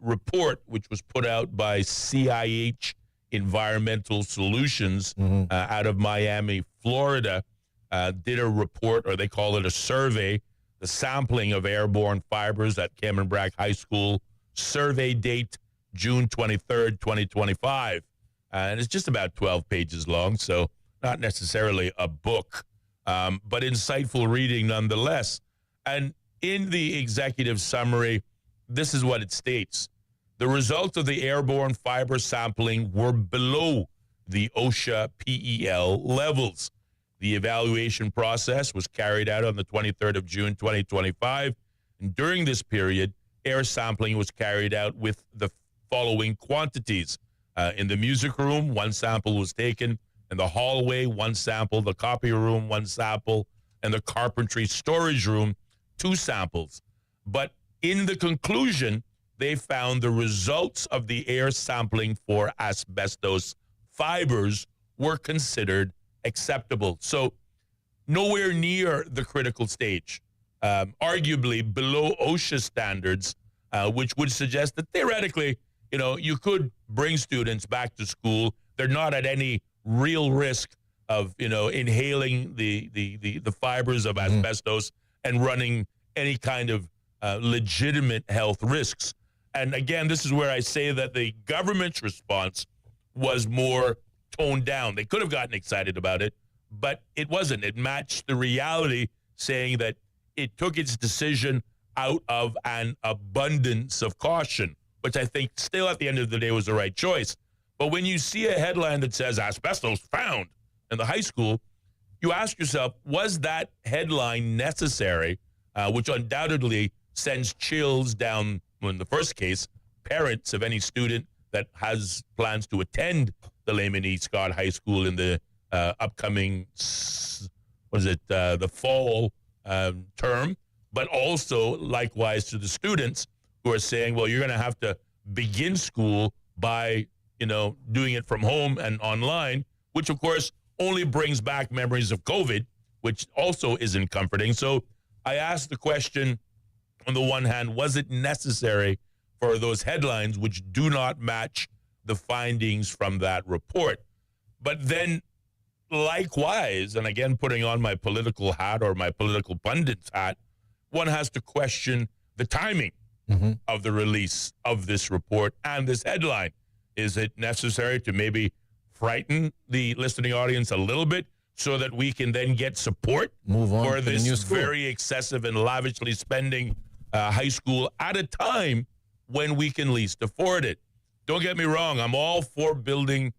report, which was put out by CIH Environmental Solutions out of Miami, Florida, did a report, or they call it a survey, the sampling of airborne fibers at Cameron Brack High School, survey date June 23rd, 2025. And it's just about 12 pages long, so not necessarily a book, but insightful reading nonetheless. And in the executive summary, this is what it states. The results of the airborne fiber sampling were below the OSHA PEL levels. The evaluation process was carried out on the 23rd of June, 2025. And during this period, air sampling was carried out with the following quantities. In the music room, 1 sample was taken. In the hallway, 1 sample. The copy room, 1 sample. And the carpentry storage room, 2 samples. But in the conclusion, they found the results of the air sampling for asbestos fibers were considered acceptable. So nowhere near the critical stage, arguably below OSHA standards, which would suggest that theoretically, you could bring students back to school. They're not at any real risk of, inhaling the fibers of asbestos and running any kind of legitimate health risks. And again, this is where I say that the government's response was more toned down. They could have gotten excited about it, but it wasn't. It matched the reality, saying that it took its decision out of an abundance of caution, which I think still at the end of the day was the right choice. But when you see a headline that says asbestos found in the high school, you ask yourself, was that headline necessary, which undoubtedly sends chills down, well, in the first case, parents of any student that has plans to attend the Lehman E. Scott High School in the upcoming, the fall term, but also likewise to the students who are saying, well, you're going to have to begin school by, doing it from home and online, which of course only brings back memories of COVID, which also isn't comforting. So I asked the question, on the one hand, was it necessary for those headlines which do not match the findings from that report? But then likewise, and again, putting on my political hat or my political pundit's hat, one has to question the timing of the release of this report and this headline. Is it necessary to maybe frighten the listening audience a little bit so that we can then get support for this very excessive and lavishly spending high school at a time when we can least afford it? Don't get me wrong. I'm all for building,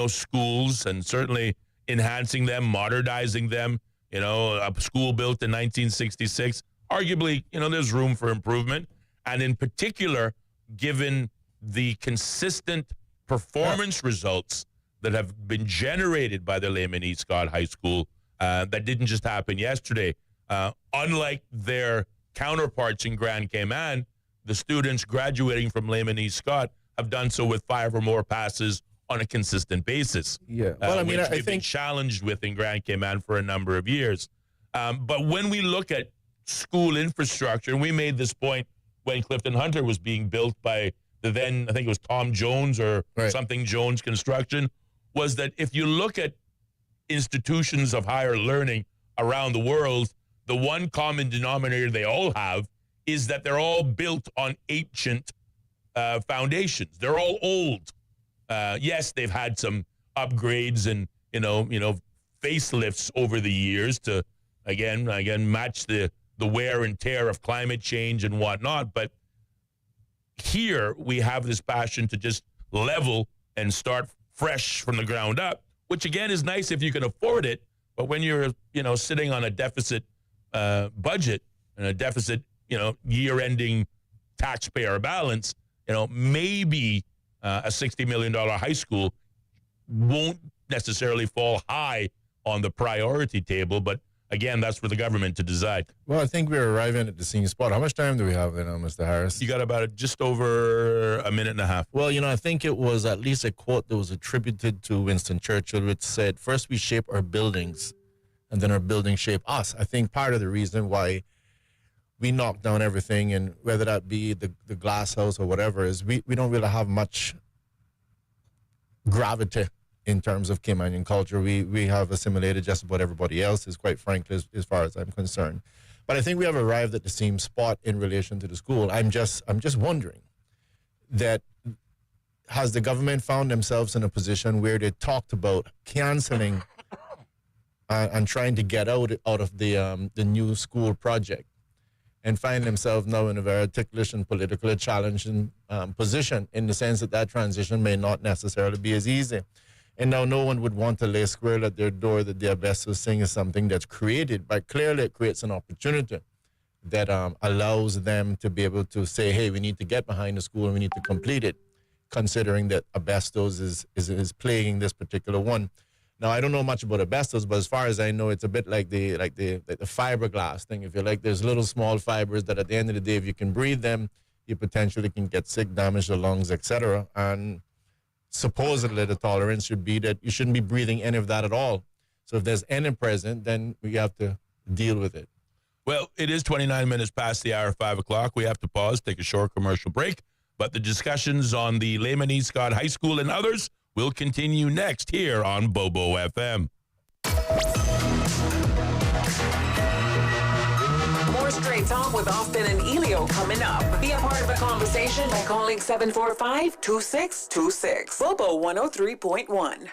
schools and certainly enhancing them, modernizing them. A school built in 1966, arguably, there's room for improvement. And in particular, given the consistent performance results that have been generated by the Lehman E. Scott High School, that didn't just happen yesterday. Unlike their counterparts in Grand Cayman, the students graduating from Lehman E. Scott have done so with 5 or more passes on a consistent basis.
Yeah. Well,
which they've been challenged with in Grand Cayman for a number of years. But when we look at school infrastructure, and we made this point when Clifton Hunter was being built by the then, I think it was Tom Jones or something Jones Construction, was that if you look at institutions of higher learning around the world, the one common denominator they all have is that they're all built on ancient foundations. They're all old. Yes, they've had some upgrades and facelifts over the years to again match the wear and tear of climate change and whatnot. But here we have this passion to just level and start fresh from the ground up, which again is nice if you can afford it. But when you're sitting on a deficit budget and a deficit year-ending taxpayer balance, maybe a $60 million high school won't necessarily fall high on the priority table, but again, that's for the government to decide.
Well, I think we're arriving at the same spot. How much time do we have now, Mr. Harris?
You got about just over a minute and a half.
Well, I think it was at least a quote that was attributed to Winston Churchill, which said, first we shape our buildings, and then our buildings shape us. I think part of the reason why we knock down everything, and whether that be the glass house or whatever, is we don't really have much gravity in terms of Caymanian culture. We have assimilated just about everybody else's, quite frankly, as far as I'm concerned. But I think we have arrived at the same spot in relation to the school. I'm just wondering that has the government found themselves in a position where they talked about canceling and trying to get out of the new school project, and find themselves now in a very ticklish and politically challenging position, in the sense that transition may not necessarily be as easy. And now no one would want to lay square at their door that the asbestos thing is something that's created, but clearly it creates an opportunity that allows them to be able to say, hey, we need to get behind the school and we need to complete it, considering that asbestos is plaguing this particular one. Now, I don't know much about asbestos, but as far as I know, it's a bit like the fiberglass thing. If you like, there's little small fibers that at the end of the day, if you can breathe them, you potentially can get sick, damage the lungs, etc. And supposedly the tolerance should be that you shouldn't be breathing any of that at all. So if there's any present, then we have to deal with it.
Well, it is 29 minutes past the hour, 5 o'clock. We have to pause, take a short commercial break. But the discussions on the Lehman E. Scott High School and others will continue next here on Bobo FM.
More Straight Talk with Austin and Ellio coming up. Be a part of the conversation by calling 745-2626. Bobo 103.1.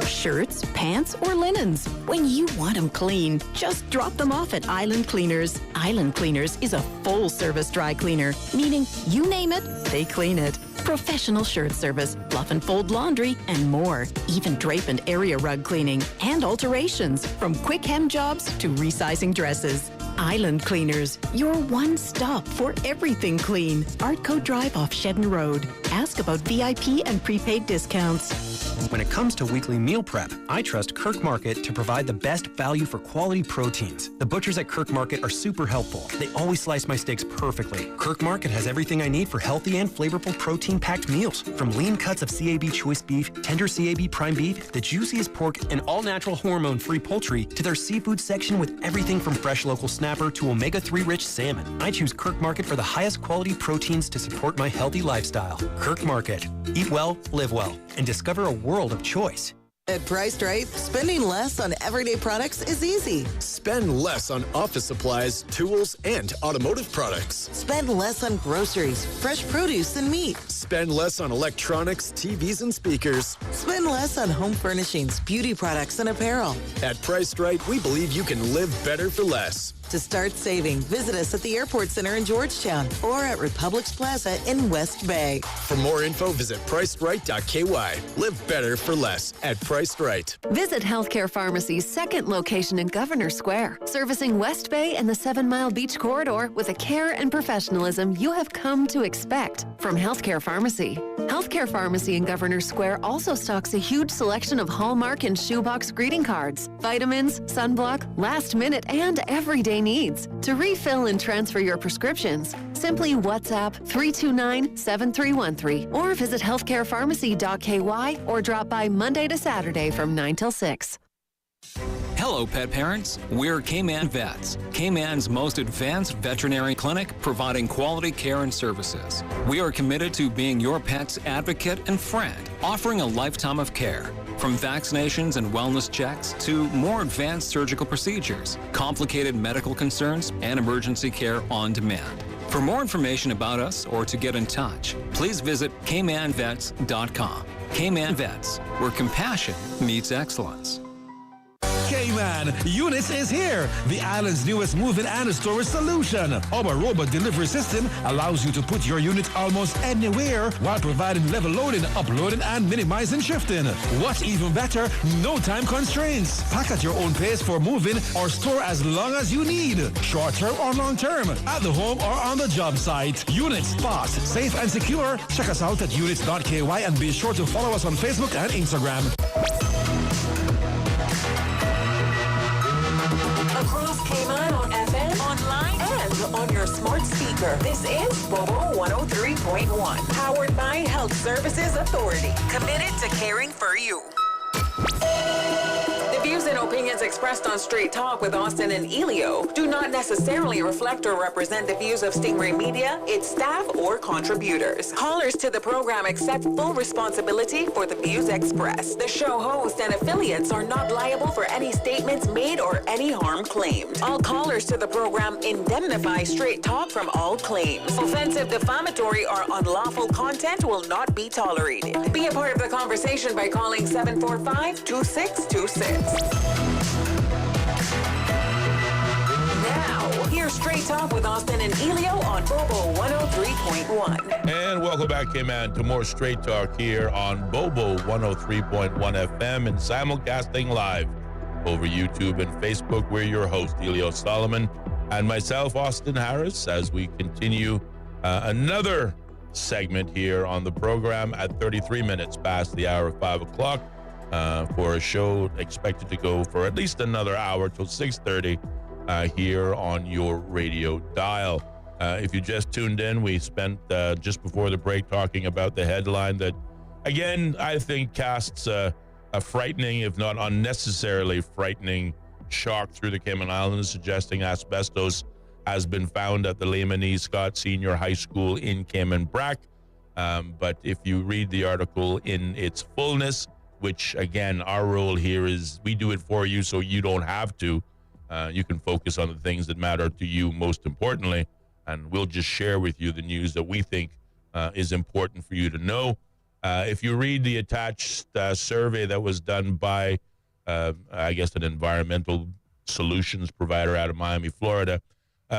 Shirts, pants, or linens. When you want them clean, just drop them off at Island Cleaners. Island Cleaners is a full-service dry cleaner, meaning you name it, they clean it. Professional shirt service, fluff and fold laundry, and more. Even drape and area rug cleaning and alterations, from quick hem jobs to resizing dresses. Island Cleaners, your one stop for everything clean. Artco Drive off Shedden Road. Ask about VIP and prepaid discounts.
When it comes to weekly meal prep, I trust Kirk Market to provide the best value for quality proteins. The butchers at Kirk Market are super helpful. They always slice my steaks perfectly. Kirk Market has everything I need for healthy and flavorful protein-packed meals. From lean cuts of CAB choice beef, tender CAB prime beef, the juiciest pork, and all-natural hormone-free poultry, to their seafood section with everything from fresh local snapper to omega-3 rich salmon. I choose Kirk Market for the highest quality proteins to support my healthy lifestyle. Kirk Market. Eat well, live well, and discover a world of choice.
At Priced Right, spending less on everyday products is easy.
Spend less on office supplies, tools, and automotive products.
Spend less on groceries, fresh produce, and meat.
Spend less on electronics, TVs, and speakers.
Spend less on home furnishings, beauty products, and apparel.
At Priced Right, we believe you can live better for less.
To start saving, visit us at the Airport Center in Georgetown or at Republics Plaza in West Bay.
For more info, visit pricedright.ky. Live better for less at Priced Right.
Visit Healthcare Pharmacy's second location in Governor Square, servicing West Bay and the 7 Mile Beach Corridor with the care and professionalism you have come to expect from Healthcare Pharmacy. Healthcare Pharmacy in Governor Square also stocks a huge selection of Hallmark and shoebox greeting cards, vitamins, sunblock, last minute, and everyday needs. To refill and transfer your prescriptions, simply WhatsApp 329-7313 or visit healthcarepharmacy.ky or drop by Monday to Saturday from 9 till 6.
Hello, pet parents. We're K-Man Vets, K-Man's most advanced veterinary clinic providing quality care and services. We are committed to being your pet's advocate and friend, offering a lifetime of care. From vaccinations and wellness checks to more advanced surgical procedures, complicated medical concerns, and emergency care on demand. For more information about us or to get in touch, please visit kmanvets.com. K-Man Vets, where compassion meets excellence.
K-Man, Units is here, the island's newest move-in and storage solution. Our robot delivery system allows you to put your unit almost anywhere while providing level loading, uploading, and minimizing shifting. What's even better, no time constraints. Pack at your own pace for moving or store as long as you need. Short-term or long-term, at the home or on the job site. Units, fast, safe, and secure. Check us out at units.ky and be sure to follow us on Facebook and Instagram.
Across Cayman on FM, online, and on your smart speaker. This is Bobo 103.1, powered by Health Services Authority, committed to caring for you. The views and opinions expressed on Straight Talk with Austin and Ellio do not necessarily reflect or represent the views of Stingray Media, its staff, or contributors. Callers to the program accept full responsibility for the views expressed. The show host and affiliates are not liable for any statements made or any harm claimed. All callers to the program indemnify Straight Talk from all claims. Offensive, defamatory, or unlawful content will not be tolerated. Be a part of the conversation by calling 745-2626. Now, here's Straight Talk with Austin and Ellio on Bobo 103.1.
And welcome back, K-Man, to more Straight Talk here on Bobo 103.1 FM and simulcasting live over YouTube and Facebook. We're your host, Ellio Solomon, and myself, Austin Harris, as we continue another segment here on the program at 33 minutes past the hour of 5 o'clock. For a show expected to go for at least another hour till 6:30 here on your radio dial. If you just tuned in, we spent just before the break talking about the headline that, again, I think casts a frightening, if not unnecessarily frightening, shock through the Cayman Islands, suggesting asbestos has been found at the Lehman E. Scott Senior High School in Cayman Brac. But if you read the article in its fullness, which, again, our role here is we do it for you so you don't have to. You can focus on the things that matter to you most importantly, and we'll just share with you the news that we think is important for you to know. If you read the attached survey that was done by, I guess, an environmental solutions provider out of Miami, Florida,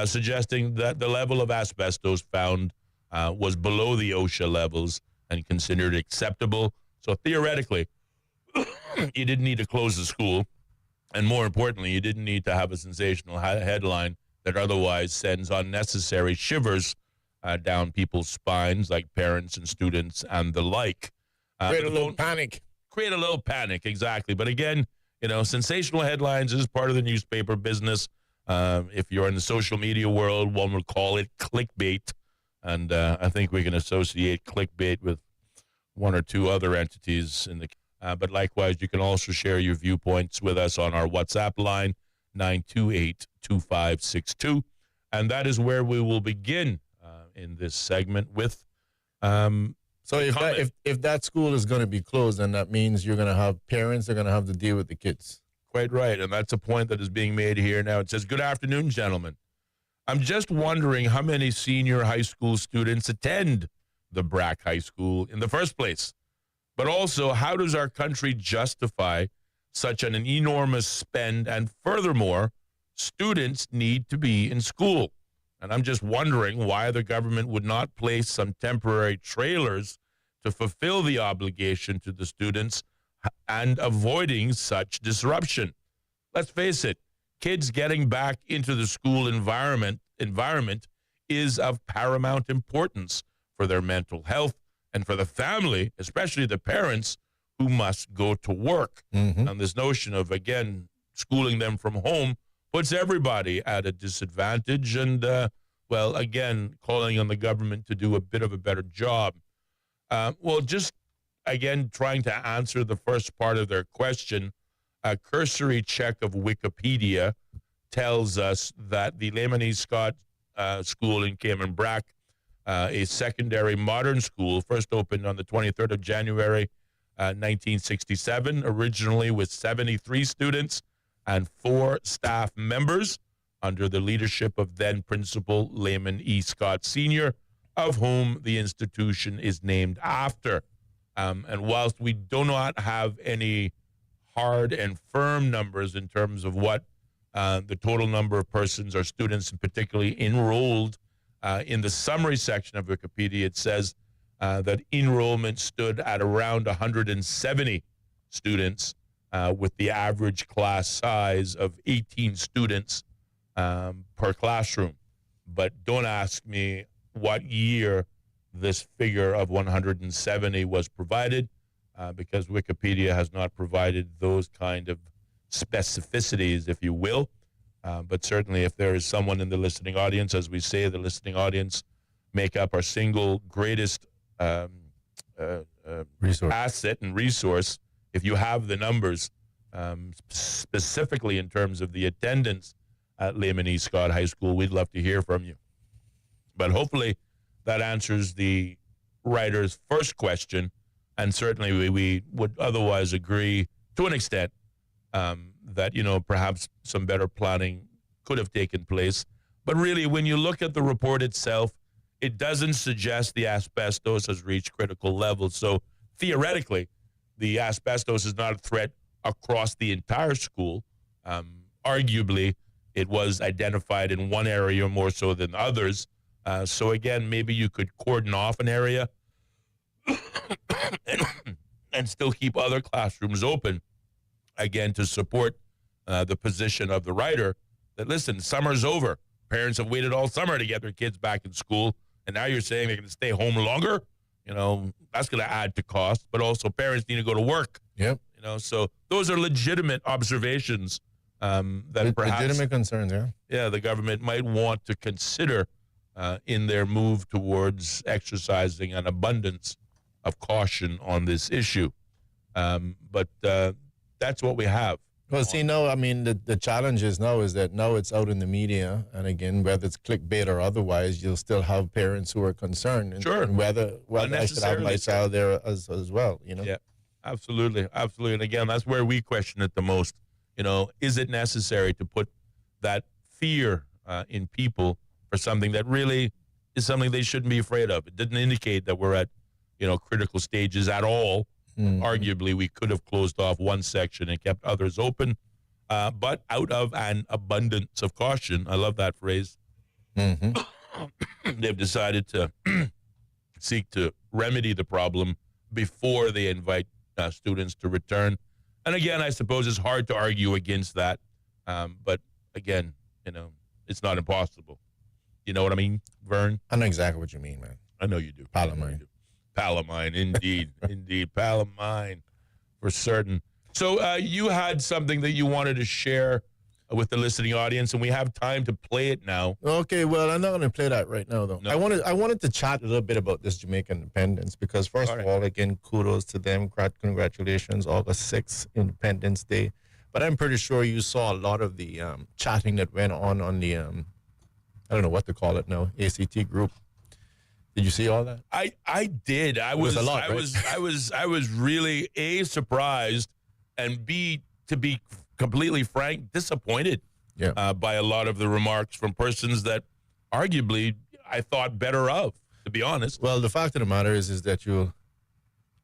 suggesting that the level of asbestos found was below the OSHA levels and considered acceptable. So theoretically, you didn't need to close the school, and more importantly, you didn't need to have a sensational headline that otherwise sends unnecessary shivers down people's spines, like parents and students and the like.
Create a little panic.
Create a little panic, exactly. But again, you know, sensational headlines is part of the newspaper business. If you're in the social media world, one would call it clickbait, and I think we can associate clickbait with one or two other entities in the. But likewise, you can also share your viewpoints with us on our WhatsApp line, 928-2562. And that is where we will begin in this segment with
So if that school is going to be closed, then that means you're going to have parents that are going to have to deal with the kids.
Quite right. And that's a point that is being made here now. It says, "Good afternoon, gentlemen. I'm just wondering how many senior high school students attend the Brac High School in the first place. But also, how does our country justify such an enormous spend? And furthermore, students need to be in school. And I'm just wondering why the government would not place some temporary trailers to fulfill the obligation to the students and avoiding such disruption. Let's face it, kids getting back into the school environment is of paramount importance for their mental health and for the family, especially the parents who must go to work. And this notion of, again, schooling them from home puts everybody at a disadvantage and, well, again, calling on the government to do a bit of a better job. Well, just, again, trying to answer the first part of their question, a cursory check of Wikipedia tells us that the Lehman E. Scott School in Cayman Brac, a secondary modern school, first opened on the 23rd of January, 1967, originally with 73 students and 4 staff members under the leadership of then Principal Lehman E. Scott Sr., of whom the institution is named after. And whilst we do not have any hard and firm numbers in terms of what the total number of persons or students, particularly enrolled. In the summary section of Wikipedia, it says that enrollment stood at around 170 students, with the average class size of 18 students per classroom. But don't ask me what year this figure of 170 was provided, because Wikipedia has not provided those kind of specificities, if you will. But certainly if there is someone in the listening audience, as we say, the listening audience make up our single greatest asset and resource. If you have the numbers, specifically in terms of the attendance at Lehman E. Scott High School, we'd love to hear from you. But hopefully that answers the writer's first question, and certainly we would otherwise agree to an extent that, perhaps some better planning could have taken place. But really, when you look at the report itself, it doesn't suggest the asbestos has reached critical levels. So theoretically, the asbestos is not a threat across the entire school. Arguably, it was identified in one area more so than others. So again, maybe you could cordon off an area and still keep other classrooms open, again, to support the position of the writer that, listen, summer's over. Parents have waited all summer to get their kids back in school, and now you're saying they're going to stay home longer? That's going to add to cost, but also parents need to go to work.
Yep.
So those are legitimate observations that perhaps...
Legitimate concerns, yeah.
Yeah, the government might want to consider in their move towards exercising an abundance of caution on this issue. But that's what we have.
Well, see, no, I mean, the challenge is that now it's out in the media, and again, whether it's clickbait or otherwise, you'll still have parents who are concerned.
Sure.
And whether I should have my child there as well,
Yeah, absolutely. Absolutely. And again, that's where we question it the most. Is it necessary to put that fear in people for something that really is something they shouldn't be afraid of? It didn't indicate that we're at, critical stages at all. Arguably, we could have closed off one section and kept others open, but out of an abundance of caution, I love that phrase, they've decided to seek to remedy the problem before they invite students to return. And again, I suppose it's hard to argue against that, but again, it's not impossible. You know what I mean, Vern?
I know exactly what you mean, man.
I know you do.
Palamine.
Palamine, indeed. Indeed, Palamine, for certain. So you had something that you wanted to share with the listening audience, and we have time to play it now.
Okay, well, I'm not going to play that right now, though. No. I wanted to chat a little bit about this Jamaican independence, because first of all, again, kudos to them. Congratulations, August 6th, Independence Day. But I'm pretty sure you saw a lot of the chatting that went on the, I don't know what to call it now, ACT group. Did you see all that?
I did. I was really A, surprised, and B, to be completely frank, disappointed by a lot of the remarks from persons that arguably I thought better of, to be honest.
Well, the fact of the matter is that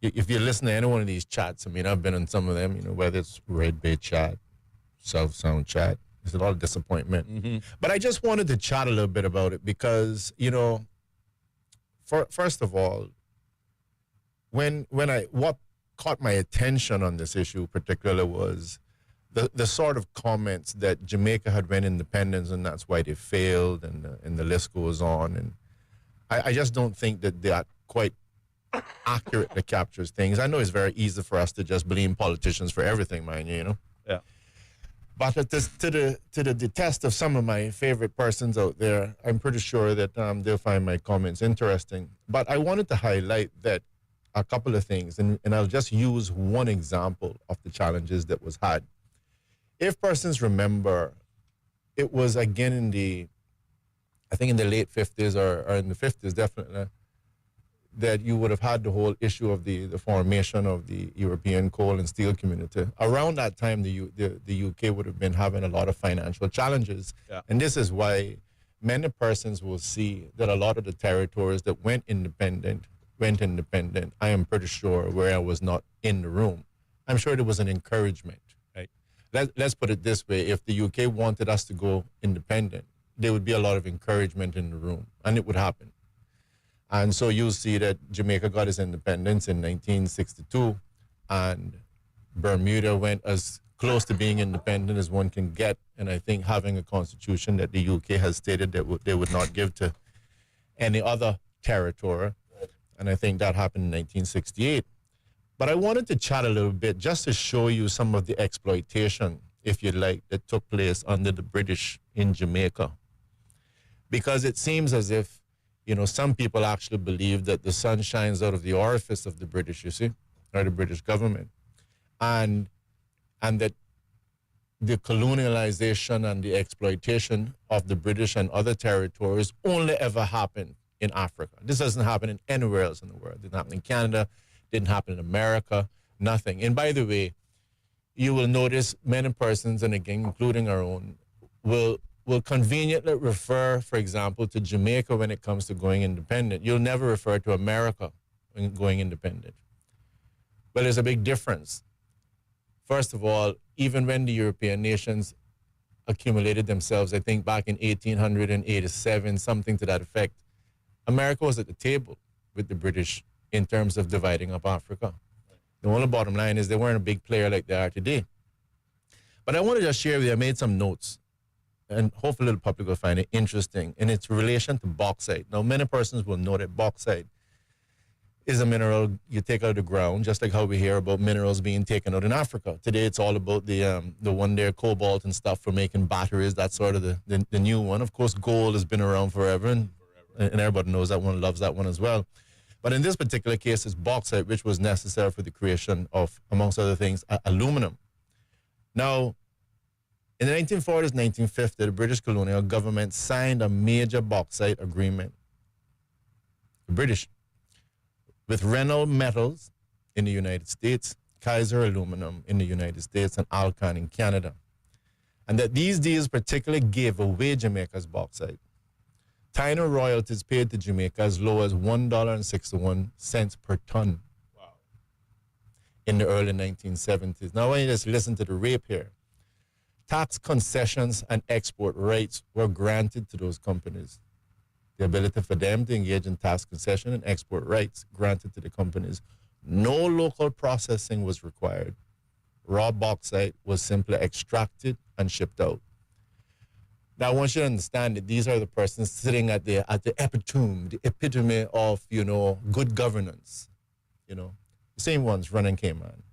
if you listen to any one of these chats, I mean, I've been in some of them, whether it's Red Bay chat, South Sound chat, there's a lot of disappointment.
Mm-hmm.
But I just wanted to chat a little bit about it because, first of all, what caught my attention on this issue particularly was the sort of comments that Jamaica had went independence and that's why they failed, and the list goes on. And I just don't think that quite accurately captures things. I know it's very easy for us to just blame politicians for everything, mind you,
Yeah.
But to the test of some of my favorite persons out there, I'm pretty sure that they'll find my comments interesting. But I wanted to highlight that a couple of things, and I'll just use one example of the challenges that was had. If persons remember, it was again in the late 50s or in the 50s, definitely, that you would have had the whole issue of the formation of the European coal and steel community. Around that time, the UK would have been having a lot of financial challenges.
Yeah.
And this is why many persons will see that a lot of the territories that went independent, I am pretty sure, where I was not in the room, I'm sure there was an encouragement let's put it this way. If the UK wanted us to go independent, there would be a lot of encouragement in the room, and it would happen. And so you'll see that Jamaica got its independence in 1962, and Bermuda went as close to being independent as one can get. And I think having a constitution that the UK has stated that they would not give to any other territory. And I think that happened in 1968. But I wanted to chat a little bit just to show you some of the exploitation, if you like, that took place under the British in Jamaica. Because it seems as if, you know, some people actually believe that the sun shines out of the orifice of the British, you see, or the British government. And that the colonialization and the exploitation of the British and other territories only ever happened in Africa. This doesn't happen anywhere else in the world. It didn't happen in Canada, didn't happen in America, nothing. And by the way, you will notice many persons, and again, including our own, will conveniently refer, for example, to Jamaica when it comes to going independent. You'll never refer to America when going independent. Well, there's a big difference. First of all, even when the European nations accumulated themselves, I think back in 1887, something to that effect, America was at the table with the British in terms of dividing up Africa. The only bottom line is they weren't a big player like they are today. But I want to just share with you, I made some notes, and hopefully the public will find it interesting, in its relation to bauxite. Now, many persons will know that bauxite is a mineral you take out of the ground, just like how we hear about minerals being taken out in Africa. Today, it's all about the one there, cobalt and stuff for making batteries. That's sort of the new one. Of course, gold has been around forever, and everybody knows that one, loves that one as well. But in this particular case, it's bauxite, which was necessary for the creation of, amongst other things, aluminum. Now, in the 1940s, 1950s, the British colonial government signed a major bauxite agreement. The British, with Reynolds Metals in the United States, Kaiser Aluminum in the United States, and Alcan in Canada. And that these deals particularly gave away Jamaica's bauxite. Tiny royalties paid to Jamaica as low as $1.61 per ton. Wow. In the early 1970s. Now, I want you to just listen to the rape here. Tax concessions and export rights were granted to those companies. The ability for them to engage in tax concession and export rights granted to the companies. No local processing was required. Raw bauxite was simply extracted and shipped out. Now, I want you to understand that these are the persons sitting at the epitome of, you know, good governance. You know, the same ones running Cayman,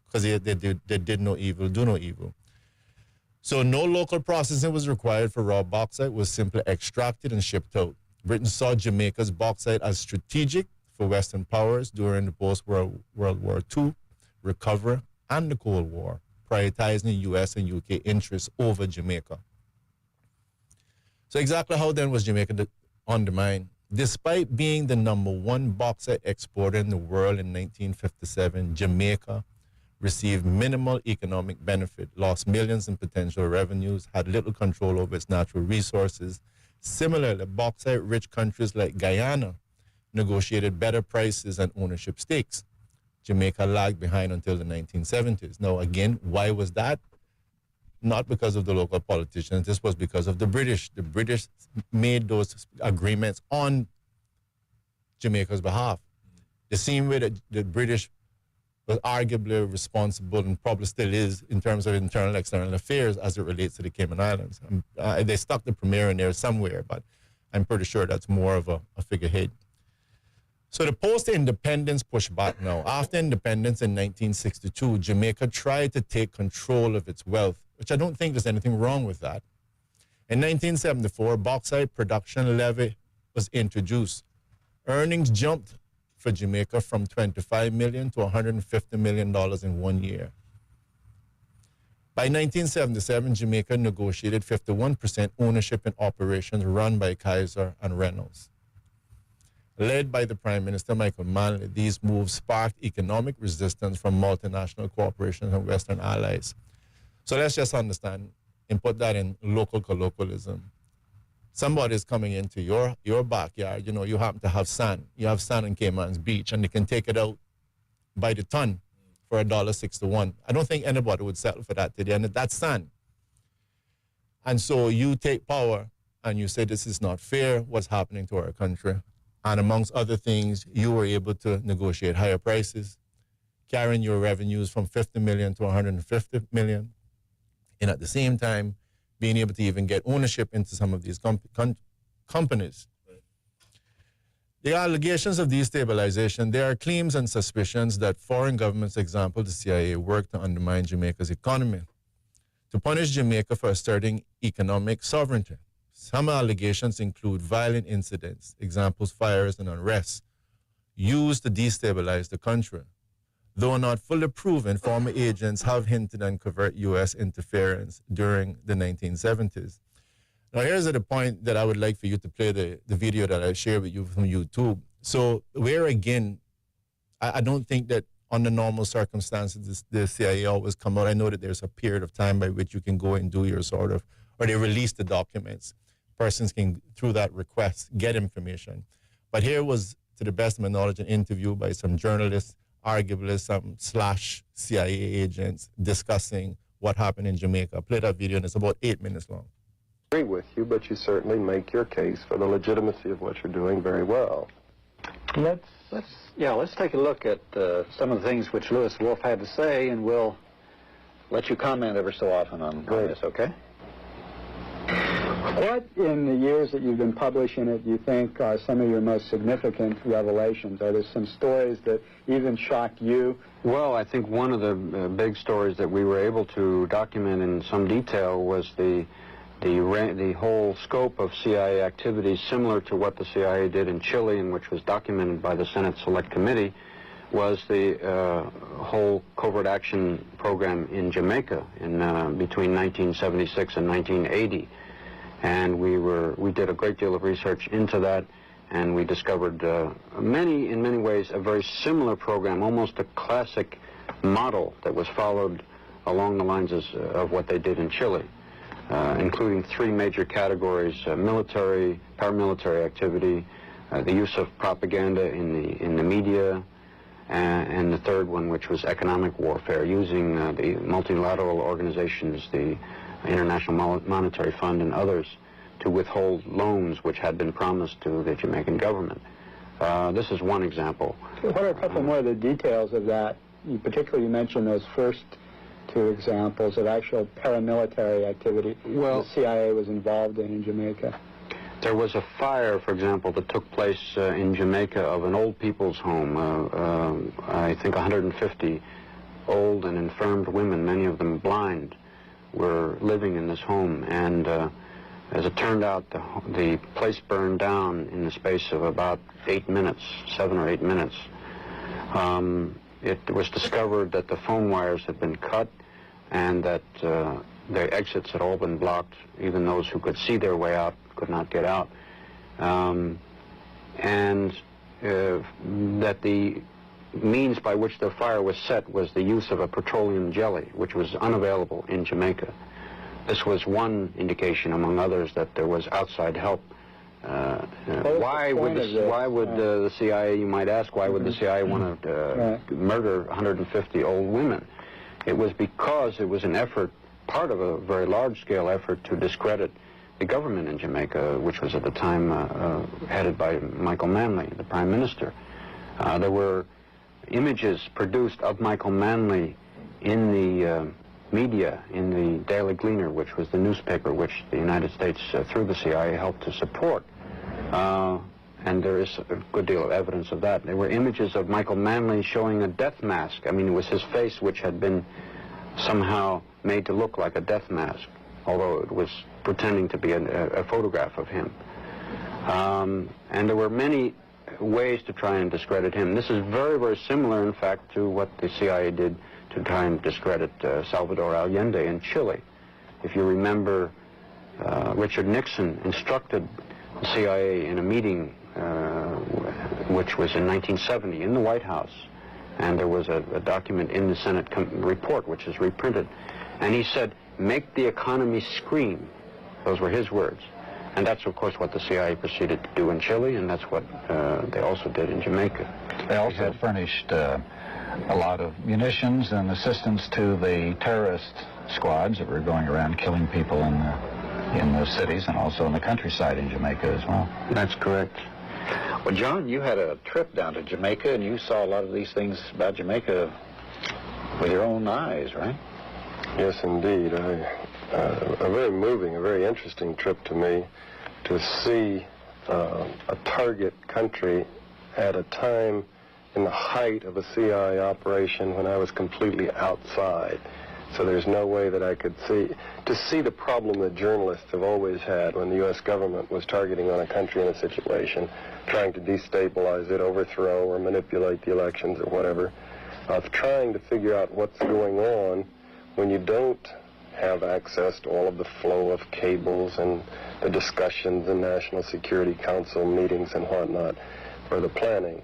because they did no evil, do no evil. So no local processing was required for raw bauxite, was simply extracted and shipped out. Britain saw Jamaica's bauxite as strategic for Western powers during the post-World War II recovery and the Cold War, prioritizing U.S. and UK interests over Jamaica. So exactly how then was Jamaica undermined? Despite being the #1 bauxite exporter in the world in 1957, Jamaica received minimal economic benefit, lost millions in potential revenues, had little control over its natural resources. Similarly, bauxite-rich countries like Guyana negotiated better prices and ownership stakes. Jamaica lagged behind until the 1970s. Now, again, why was that? Not because of the local politicians. This was because of the British. The British made those agreements on Jamaica's behalf. The same way that the British was arguably responsible, and probably still is, in terms of internal and external affairs as it relates to the Cayman Islands. They stuck the premier in there somewhere, but I'm pretty sure that's more of a figurehead. So the post-independence pushback now. After independence in 1962, Jamaica tried to take control of its wealth, which I don't think there's anything wrong with that. In 1974, bauxite production levy was introduced. Earnings jumped for Jamaica from $25 million to $150 million in 1 year. By 1977, Jamaica negotiated 51% ownership in operations run by Kaiser and Reynolds. Led by the Prime Minister, Michael Manley, these moves sparked economic resistance from multinational corporations and Western allies. So let's just understand and put that in local colloquialism. Somebody's coming into your backyard, you know, you happen to have sand. You have sand in Cayman's beach, and they can take it out by the ton for $1.61. I don't think anybody would settle for that today, and that's sand. And so you take power and you say this is not fair, what's happening to our country. And amongst other things, you were able to negotiate higher prices, carrying your revenues from 50 million to 150 million, and at the same time, being able to even get ownership into some of these companies. The allegations of destabilization, there are claims and suspicions that foreign governments, example the CIA, worked to undermine Jamaica's economy, to punish Jamaica for asserting economic sovereignty. Some allegations include violent incidents, examples fires and unrest, used to destabilize the country. Though not fully proven, former agents have hinted at covert U.S. interference during the 1970s. Now, here's the point that I would like for you to play the video that I shared with you from YouTube. So, where again, I don't think that under normal circumstances, the CIA always come out. I know that there's a period of time by which you can go and do your sort of, or they release the documents. Persons can, through that request, get information. But here was, to the best of my knowledge, an interview by some journalists, arguably some /CIA agents, discussing what happened in Jamaica. Play that video, and it's about 8 minutes long.
I agree with you, but you certainly make your case for the legitimacy of what you're doing very well.
Let's take a look at some of the things which Louis Wolff had to say, and we'll let you comment ever so often on this, okay?
What, in the years that you've been publishing it, do you think are some of your most significant revelations? Are there some stories that even shock you?
Well, I think one of the big stories that we were able to document in some detail was the whole scope of CIA activities, similar to what the CIA did in Chile, and which was documented by the Senate Select Committee, was the whole covert action program in Jamaica in between 1976 and 1980. And we did a great deal of research into that, and we discovered in many ways, a very similar program, almost a classic model that was followed along the lines of what they did in Chile, including three major categories: military, paramilitary activity, the use of propaganda in the media, and the third one, which was economic warfare, using the multilateral organizations, the International Monetary Fund and others, to withhold loans which had been promised to the Jamaican government. This is one example.
What are a couple more of the details of that? You mentioned those first two examples of actual paramilitary activity the CIA was involved in Jamaica.
There was a fire, for example, that took place in Jamaica of an old people's home. I think 150 old and infirmed women, many of them blind, were living in this home, and as it turned out, the place burned down in the space of about 8 minutes, 7 or 8 minutes. It was discovered that the phone wires had been cut and that their exits had all been blocked. Even those who could see their way out could not get out. And that the means by which the fire was set was the use of a petroleum jelly, which was unavailable in Jamaica. This was one indication, among others, that there was outside help. Why would the CIA, you might ask, why would the CIA want to murder 150 old women? It was because it was an effort, part of a very large-scale effort to discredit the government in Jamaica, which was at the time headed by Michael Manley, the Prime Minister. There were images produced of Michael Manley in the media, in the Daily Gleaner, which was the newspaper which the United States, through the CIA, helped to support. And there is a good deal of evidence of that. There were images of Michael Manley showing a death mask. I mean, it was his face which had been somehow made to look like a death mask, although it was pretending to be a photograph of him. And there were many ways to try and discredit him. This is very, very similar, in fact, to what the CIA did to try and discredit Salvador Allende in Chile. If you remember, Richard Nixon instructed the CIA in a meeting which was in 1970 in the White House, and there was a document in the Senate report which is reprinted, and he said, "Make the economy scream." Those were his words. And that's, of course, what the CIA proceeded to do in Chile, and that's what they also did in Jamaica.
They also furnished a lot of munitions and assistance to the terrorist squads that were going around killing people in the cities and also in the countryside in Jamaica as well.
That's correct.
Well, John, you had a trip down to Jamaica, and you saw a lot of these things about Jamaica with your own eyes, right?
Yes, indeed. A very moving, a very interesting trip to me to see a target country at a time in the height of a CIA operation when I was completely outside. So there's no way that I could see the problem that journalists have always had when the U.S. government was targeting on a country in a situation, trying to destabilize it, overthrow or manipulate the elections or whatever, of trying to figure out what's going on when you don't have access to all of the flow of cables and the discussions in National Security Council meetings and whatnot for the planning.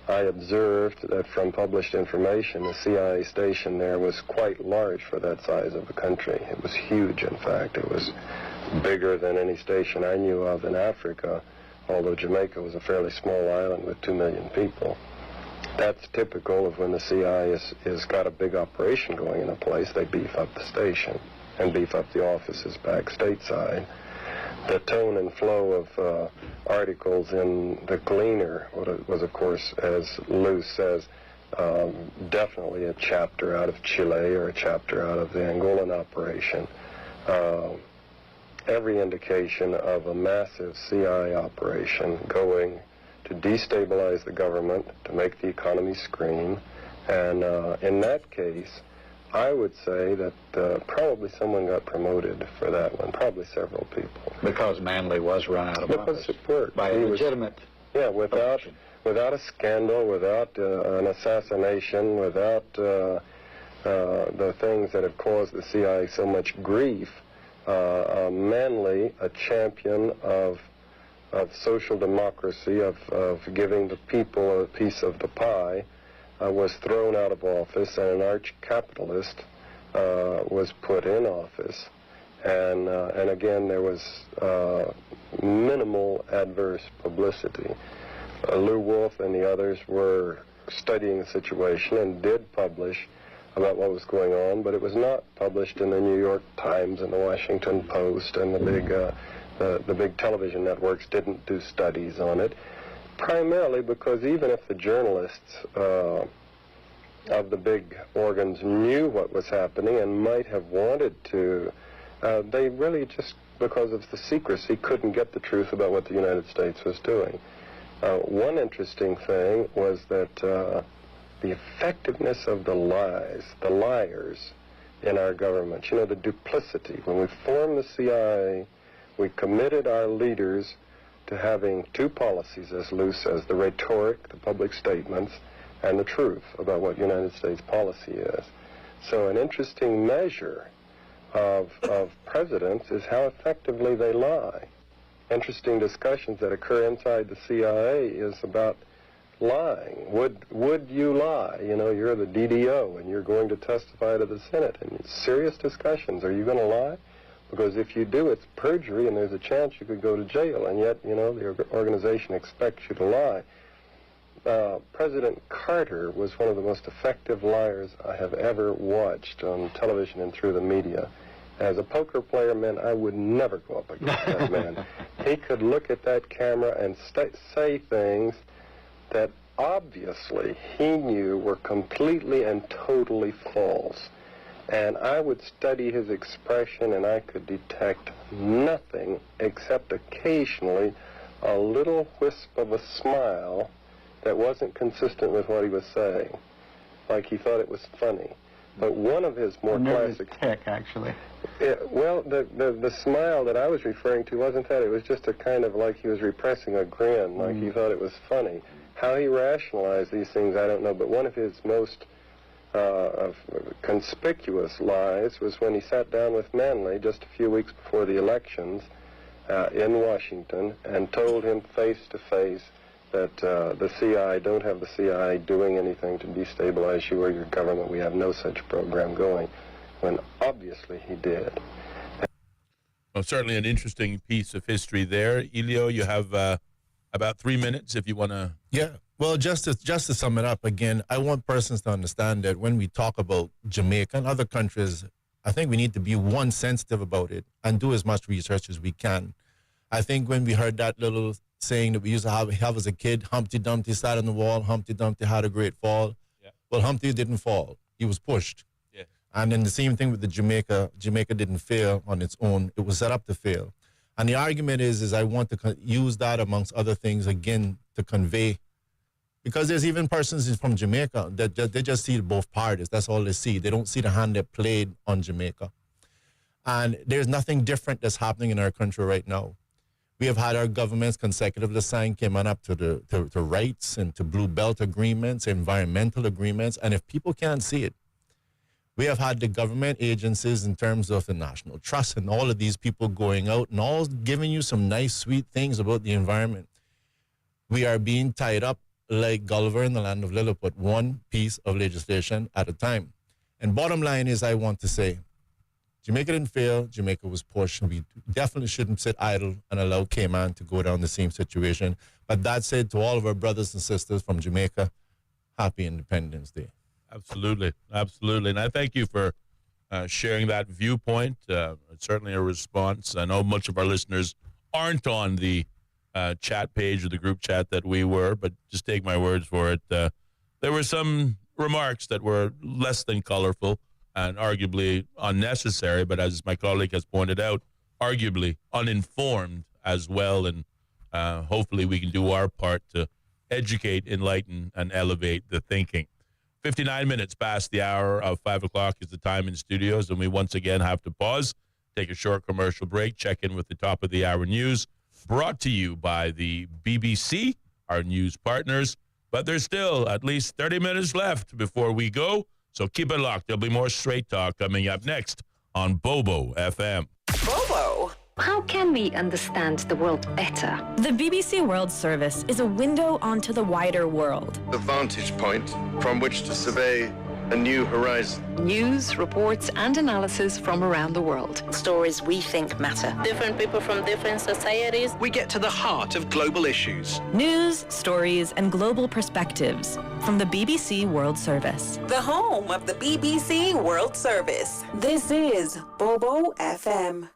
I observed that from published information, the CIA station there was quite large for that size of a country. It was huge, in fact. It was bigger than any station I knew of in Africa, although Jamaica was a fairly small island with 2 million people. That's typical of when the CIA has got a big operation going in a place. They beef up the station and beef up the offices back stateside. The tone and flow of articles in the Gleaner was, of course, as Lou says, definitely a chapter out of Chile or a chapter out of the Angolan operation. Every indication of a massive CIA operation going to destabilize the government, to make the economy scream, and in that case, I would say that probably someone got promoted for that one, probably several people.
Because Manley was run out of office.
Because it worked.
By a legitimate...
Yeah, without a scandal, without an assassination, without the things that have caused the CIA so much grief, Manley, a champion of social democracy, of giving the people a piece of the pie, was thrown out of office, and an arch-capitalist was put in office. And again, there was minimal adverse publicity. Lew Wolf and the others were studying the situation and did publish about what was going on, but it was not published in the New York Times and the Washington Post, and the big television networks didn't do studies on it. Primarily because even if the journalists of the big organs knew what was happening and might have wanted to, they really just, because of the secrecy, couldn't get the truth about what the United States was doing. One interesting thing was that the effectiveness of the liars in our government, the duplicity. When we formed the CIA, we committed our leaders to having two policies, as Lou says, the rhetoric, the public statements, and the truth about what United States policy is. So an interesting measure of presidents is how effectively they lie. Interesting discussions that occur inside the CIA is about lying. Would you lie? You're the DDO and you're going to testify to the Senate. And serious discussions. Are you going to lie? Because if you do, it's perjury, and there's a chance you could go to jail, and yet, the organization expects you to lie. President Carter was one of the most effective liars I have ever watched on television and through the media. As a poker player, man, I would never go up against that man. He could look at that camera and say things that obviously he knew were completely and totally false. And I would study his expression, and I could detect nothing except occasionally a little wisp of a smile that wasn't consistent with what he was saying, like he thought it was funny. But one of his more classic...
tick, actually.
Well, the smile that I was referring to wasn't that. It was just a kind of like he was repressing a grin, like he thought it was funny. How he rationalized these things, I don't know, but one of his most... conspicuous lies was when he sat down with Manley just a few weeks before the elections in Washington and told him face to face that the CIA, don't have the CIA doing anything to destabilize you or your government. We have no such program going, when obviously he did.
Well, certainly an interesting piece of history there. Ellio, you have about 3 minutes if you want to
Well, just to sum it up again, I want persons to understand that when we talk about Jamaica and other countries, I think we need to be one sensitive about it and do as much research as we can. I think when we heard that little saying that we used to have as a kid, Humpty Dumpty sat on the wall, Humpty Dumpty had a great fall. Yeah. Well, Humpty didn't fall. He was pushed. Yeah. And then the same thing with the Jamaica. Jamaica didn't fail on its own. It was set up to fail. And the argument is I want to use that amongst other things, again, to convey. Because there's even persons from Jamaica that they just see both parties. That's all they see. They don't see the hand that played on Jamaica. And there's nothing different that's happening in our country right now. We have had our governments consecutively sign came on up to rights and to Blue Belt agreements, environmental agreements. And if people can't see it, we have had the government agencies in terms of the National Trust and all of these people going out and all giving you some nice, sweet things about the environment. We are being tied up like Gulliver in the land of Lilliput, one piece of legislation at a time. And bottom line is, I want to say, Jamaica didn't fail. Jamaica was pushed. We definitely shouldn't sit idle and allow Cayman to go down the same situation. But that said, to all of our brothers and sisters from Jamaica, happy Independence Day.
Absolutely. Absolutely. And I thank you for sharing that viewpoint. It's certainly a response. I know much of our listeners aren't on the chat page or the group chat that we were, but just take my words for it. There were some remarks that were less than colorful and arguably unnecessary, but as my colleague has pointed out, arguably uninformed as well. And hopefully we can do our part to educate, enlighten, and elevate the thinking. 59 minutes past the hour of 5 o'clock is the time in studios, and we once again have to pause, take a short commercial break, check in with the top of the hour news, brought to you by the BBC, our news partners. But there's still at least 30 minutes left before we go. So keep it locked. There'll be more Straight Talk coming up next on Bobo FM.
Bobo.
How can we understand the world better?
The BBC World Service is a window onto the wider world.
The vantage point from which to survey a new horizon.
News, reports, and analysis from around the world.
Stories we think matter.
Different people from different societies.
We get to the heart of global issues.
News, stories, and global perspectives from the BBC World Service.
The home of the BBC World Service. This is Bobo FM.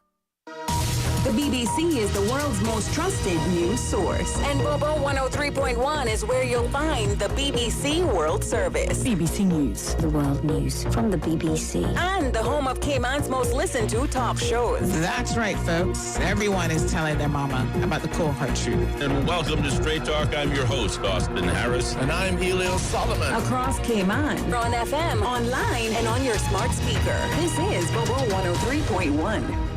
The BBC is the world's most trusted news source. And Bobo 103.1 is where you'll find the BBC World Service.
BBC News, the world news from the BBC.
And the home of Cayman's most listened to talk shows.
That's right, folks. Everyone is telling their mama about the cold hard truth.
And welcome to Straight Talk. I'm your host, Austin Harris.
And I'm Ellio Solomon.
Across Cayman, on FM, online, and on your smart speaker. This is Bobo 103.1.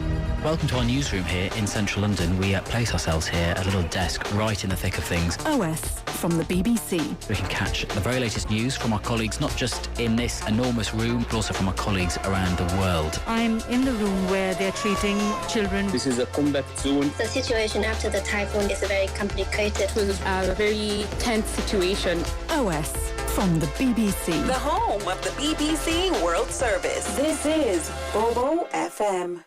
Welcome to our newsroom here in central London. We place ourselves here at a little desk right in the thick of things.
OS from the BBC.
We can catch the very latest news from our colleagues, not just in this enormous room, but also from our colleagues around the world.
I'm in the room where they're treating children.
This is a combat zone.
The situation after the typhoon is very complicated.
It was a very tense situation.
OS from the BBC.
The home of the BBC World Service. This is Bobo FM.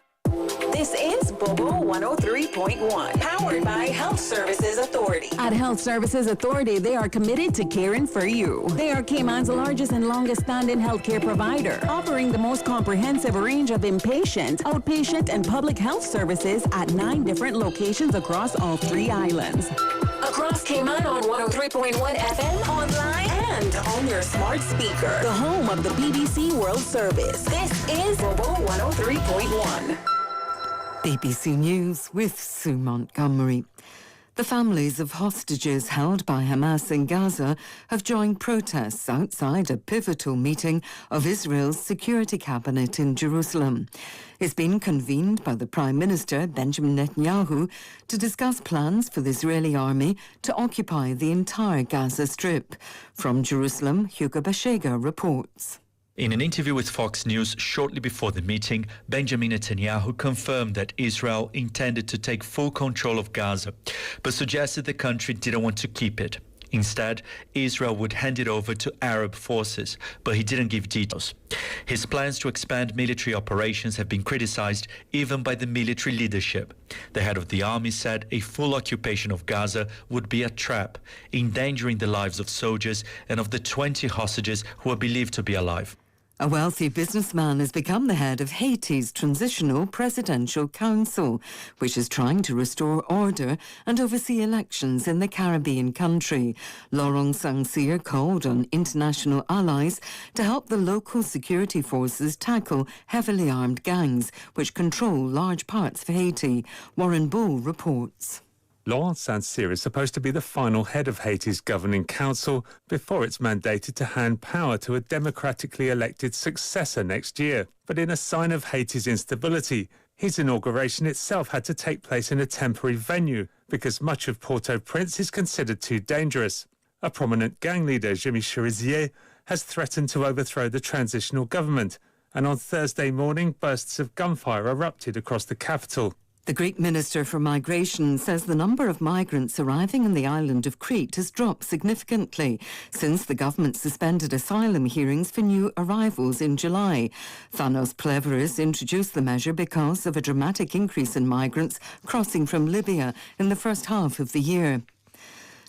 This is Bobo 103.1, powered by Health Services Authority.
At Health Services Authority, they are committed to caring for you. They are Cayman's largest and longest standing healthcare provider, offering the most comprehensive range of inpatient, outpatient, and public health services at 9 different locations across all 3 islands.
Across Cayman on 103.1 FM, online, and on your smart speaker. The home of the BBC World Service. This is Bobo 103.1.
BBC News with Sue Montgomery. The families of hostages held by Hamas in Gaza have joined protests outside a pivotal meeting of Israel's Security Cabinet in Jerusalem. It's been convened by the Prime Minister, Benjamin Netanyahu, to discuss plans for the Israeli army to occupy the entire Gaza Strip. From Jerusalem, Hugo Bashega reports.
In an interview with Fox News shortly before the meeting, Benjamin Netanyahu confirmed that Israel intended to take full control of Gaza, but suggested the country didn't want to keep it. Instead, Israel would hand it over to Arab forces, but he didn't give details. His plans to expand military operations have been criticized even by the military leadership. The head of the army said a full occupation of Gaza would be a trap, endangering the lives of soldiers and of the 20 hostages who are believed to be alive.
A wealthy businessman has become the head of Haiti's Transitional Presidential Council, which is trying to restore order and oversee elections in the Caribbean country. Laurent Saint-Cyr called on international allies to help the local security forces tackle heavily armed gangs, which control large parts of Haiti. Warren Bull reports.
Laurent Saint-Cyr is supposed to be the final head of Haiti's governing council before it's mandated to hand power to a democratically elected successor next year. But in a sign of Haiti's instability, his inauguration itself had to take place in a temporary venue because much of Port-au-Prince is considered too dangerous. A prominent gang leader, Jimmy Cherizier, has threatened to overthrow the transitional government, and on Thursday morning, bursts of gunfire erupted across the capital.
The Greek Minister for Migration says the number of migrants arriving on the island of Crete has dropped significantly since the government suspended asylum hearings for new arrivals in July. Thanos Pleveris introduced the measure because of a dramatic increase in migrants crossing from Libya in the first half of the year.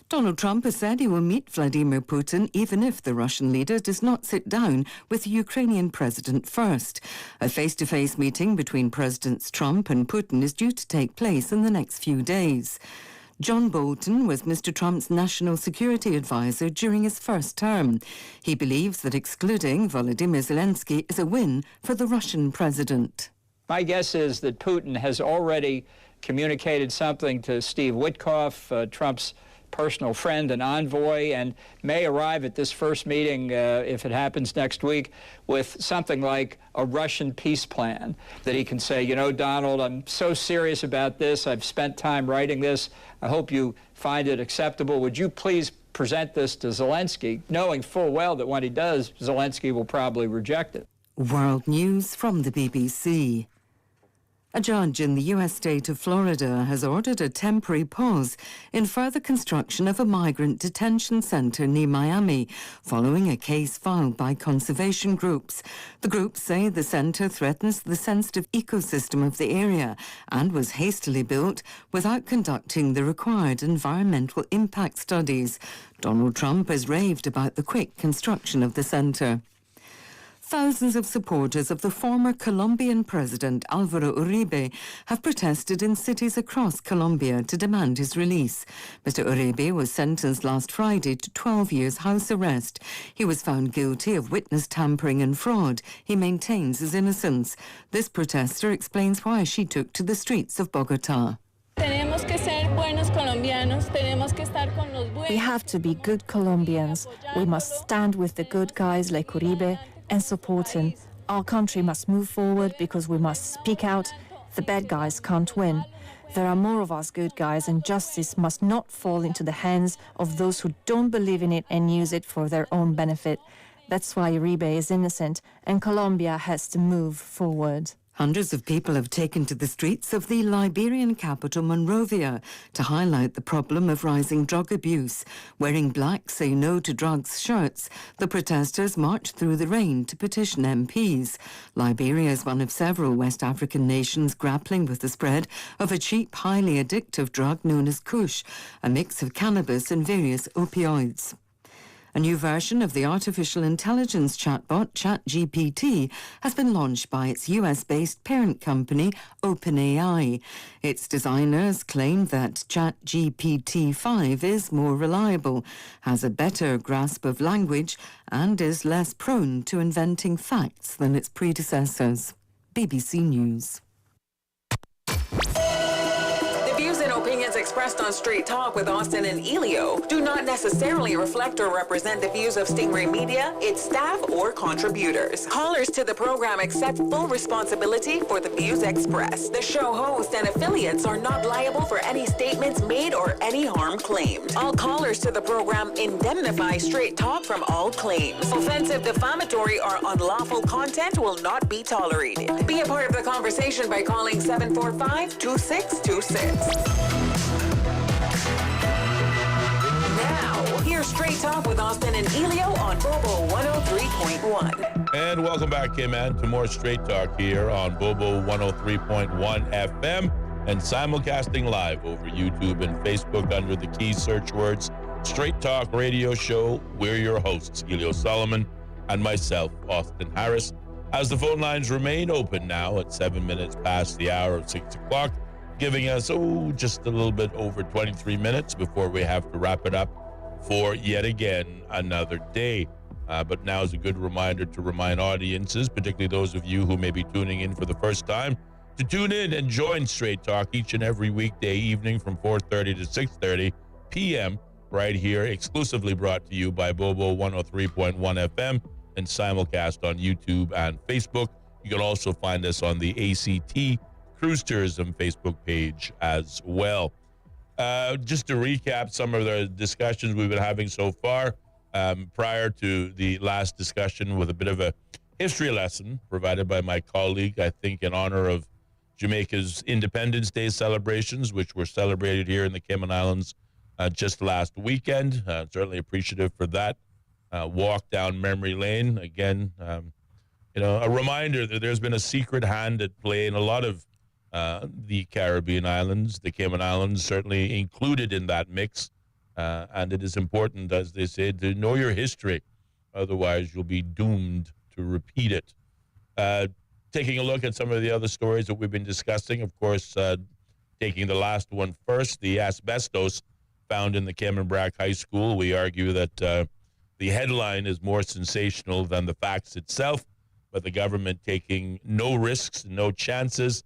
Donald Trump has said he will meet Vladimir Putin even if the Russian leader does not sit down with the Ukrainian president first. A face-to-face meeting between Presidents Trump and Putin is due to take place in the next few days. John Bolton was Mr. Trump's national security advisor during his first term. He believes that excluding Volodymyr Zelensky is a win for the Russian president.
My guess is that Putin has already communicated something to Steve Witkoff, Trump's personal friend and envoy, and may arrive at this first meeting, if it happens next week, with something like a Russian peace plan that he can say, you know, Donald, I'm so serious about this. I've spent time writing this. I hope you find it acceptable. Would you please present this to Zelensky, knowing full well that when he does, Zelensky will probably reject it.
World News from the BBC. A judge in the U.S. state of Florida has ordered a temporary pause in further construction of a migrant detention center near Miami, following a case filed by conservation groups. The groups say the center threatens the sensitive ecosystem of the area and was hastily built without conducting the required environmental impact studies. Donald Trump has raved about the quick construction of the center. Thousands of supporters of the former Colombian president Álvaro Uribe have protested in cities across Colombia to demand his release. Mr. Uribe was sentenced last Friday to 12 years house arrest. He was found guilty of witness tampering and fraud. He maintains his innocence. This protester explains why she took to the streets of Bogotá.
We have to be good Colombians. We must stand with the good guys like Uribe and support him. Our country must move forward because we must speak out. The bad guys can't win. There are more of us good guys, and justice must not fall into the hands of those who don't believe in it and use it for their own benefit. That's why Uribe is innocent, and Colombia has to move forward.
Hundreds of people have taken to the streets of the Liberian capital, Monrovia, to highlight the problem of rising drug abuse. Wearing black Say No to Drugs shirts, the protesters marched through the rain to petition MPs. Liberia is one of several West African nations grappling with the spread of a cheap, highly addictive drug known as Kush, a mix of cannabis and various opioids. A new version of the artificial intelligence chatbot ChatGPT has been launched by its US-based parent company, OpenAI. Its designers claim that ChatGPT-5 is more reliable, has a better grasp of language, and is less prone to inventing facts than its predecessors. BBC News.
Opinions expressed on Street Talk with Austin and Ellio do not necessarily reflect or represent the views of Stingray Media, its staff, or contributors. Callers to the program accept full responsibility for the views expressed. The show host and affiliates are not liable for any statements made or any harm claimed. All callers to the program indemnify Straight Talk from all claims. Offensive, defamatory, or unlawful content will not be tolerated. Be a part of the conversation by calling 745-2626. Now, here's Here's Straight Talk with Austin and Ellio on Bobo 103.1.
And welcome back, K-Man, to more Straight Talk here on Bobo 103.1 FM and simulcasting live over YouTube and Facebook under the key search words Straight Talk Radio Show. We're your hosts, Ellio Solomon and myself, Austin Harris, as the phone lines remain open now at 7 minutes past the hour of 6 o'clock, giving us, just a little bit over 23 minutes before we have to wrap it up for yet again another day. But now is a good reminder to remind audiences, particularly those of you who may be tuning in for the first time, to tune in and join Straight Talk each and every weekday evening from 4:30 to 6:30 p.m. right here, exclusively brought to you by Bobo 103.1 FM and simulcast on YouTube and Facebook. You can also find us on the ACT Cruise Tourism Facebook page as well. Just to recap some of the discussions we've been having so far, prior to the last discussion with a bit of a history lesson provided by my colleague, I think in honor of Jamaica's Independence Day celebrations, which were celebrated here in the Cayman Islands just last weekend. Certainly appreciative for that walk down memory lane. Again, a reminder that there's been a secret hand at play in a lot of the Caribbean islands, the Cayman Islands certainly included in that mix. And it is important, as they say, to know your history. Otherwise, you'll be doomed to repeat it. Taking a look at some of the other stories that we've been discussing, of course, taking the last one first, the asbestos found in the Cayman Brac High School. We argue that the headline is more sensational than the facts itself, but the government taking no risks, no chances,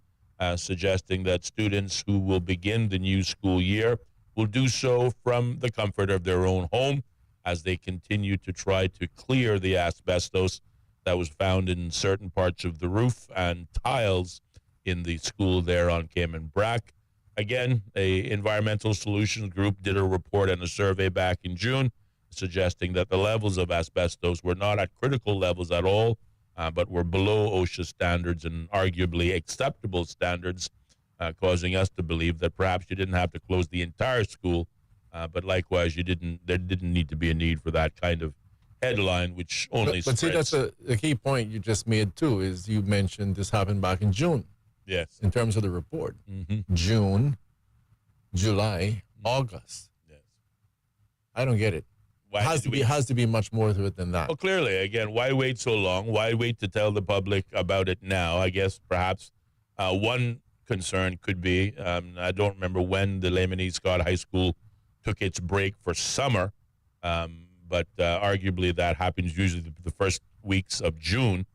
suggesting that students who will begin the new school year will do so from the comfort of their own home as they continue to try to clear the asbestos that was found in certain parts of the roof and tiles in the school there on Cayman Brac. Again, a environmental solutions group did a report and a survey back in June suggesting that the levels of asbestos were not at critical levels at all, but were below OSHA standards and arguably acceptable standards, causing us to believe that perhaps you didn't have to close the entire school, but likewise, there didn't need to be a need for that kind of headline, which only
But see, that's a key point you just made, too, is you mentioned this happened back in June.
Yes.
In terms of the report. June, July, August.
Yes.
I don't get it. Has to be much more to it than that.
Well, clearly, again, why wait so long? Why wait to tell the public about it now? I guess perhaps one concern could be, I don't remember when the Lebanese Scott High School took its break for summer, but arguably that happens usually the first weeks of June.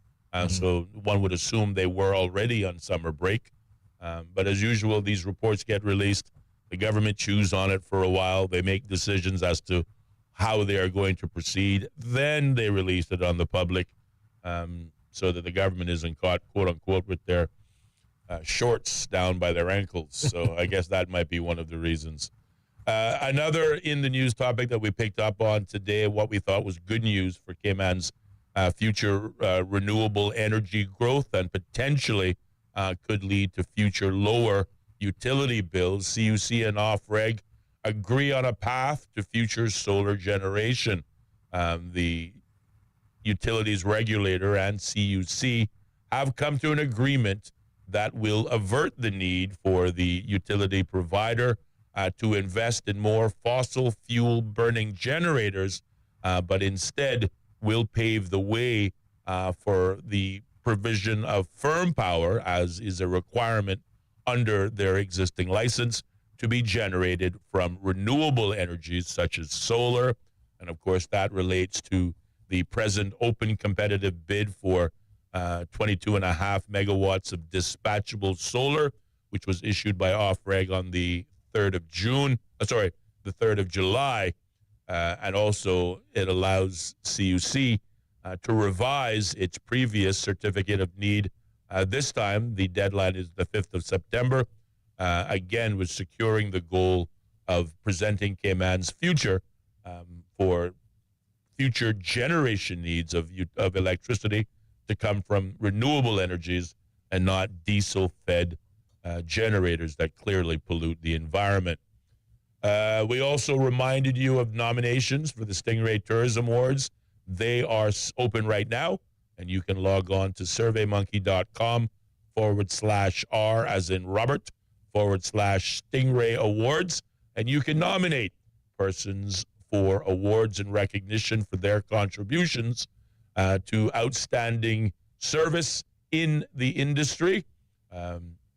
So one would assume they were already on summer break. But as usual, these reports get released. The government chews on it for a while. They make decisions as to how they are going to proceed. Then they release it on the public so that the government isn't caught, quote unquote, with their shorts down by their ankles. So I guess that might be one of the reasons. Another in the news topic that we picked up on today, what we thought was good news for Cayman's future renewable energy growth and potentially could lead to future lower utility bills. CUC and OFREG agree on a path to future solar generation. The utilities regulator and CUC have come to an agreement that will avert the need for the utility provider to invest in more fossil fuel burning generators, but instead will pave the way for the provision of firm power, as is a requirement under their existing license, to be generated from renewable energies such as solar. And of course, that relates to the present open competitive bid for 22.5 megawatts of dispatchable solar, which was issued by OFREG on the 3rd of July. And also it allows CUC to revise its previous certificate of need. This time, the deadline is the 5th of September, again, with securing the goal of presenting Cayman's future for future generation needs of electricity to come from renewable energies and not diesel-fed generators that clearly pollute the environment. We also reminded you of nominations for the Stingray Tourism Awards. They are open right now, and you can log on to surveymonkey.com/R as in Robert /Stingray Awards, and you can nominate persons for awards and recognition for their contributions to outstanding service in the industry.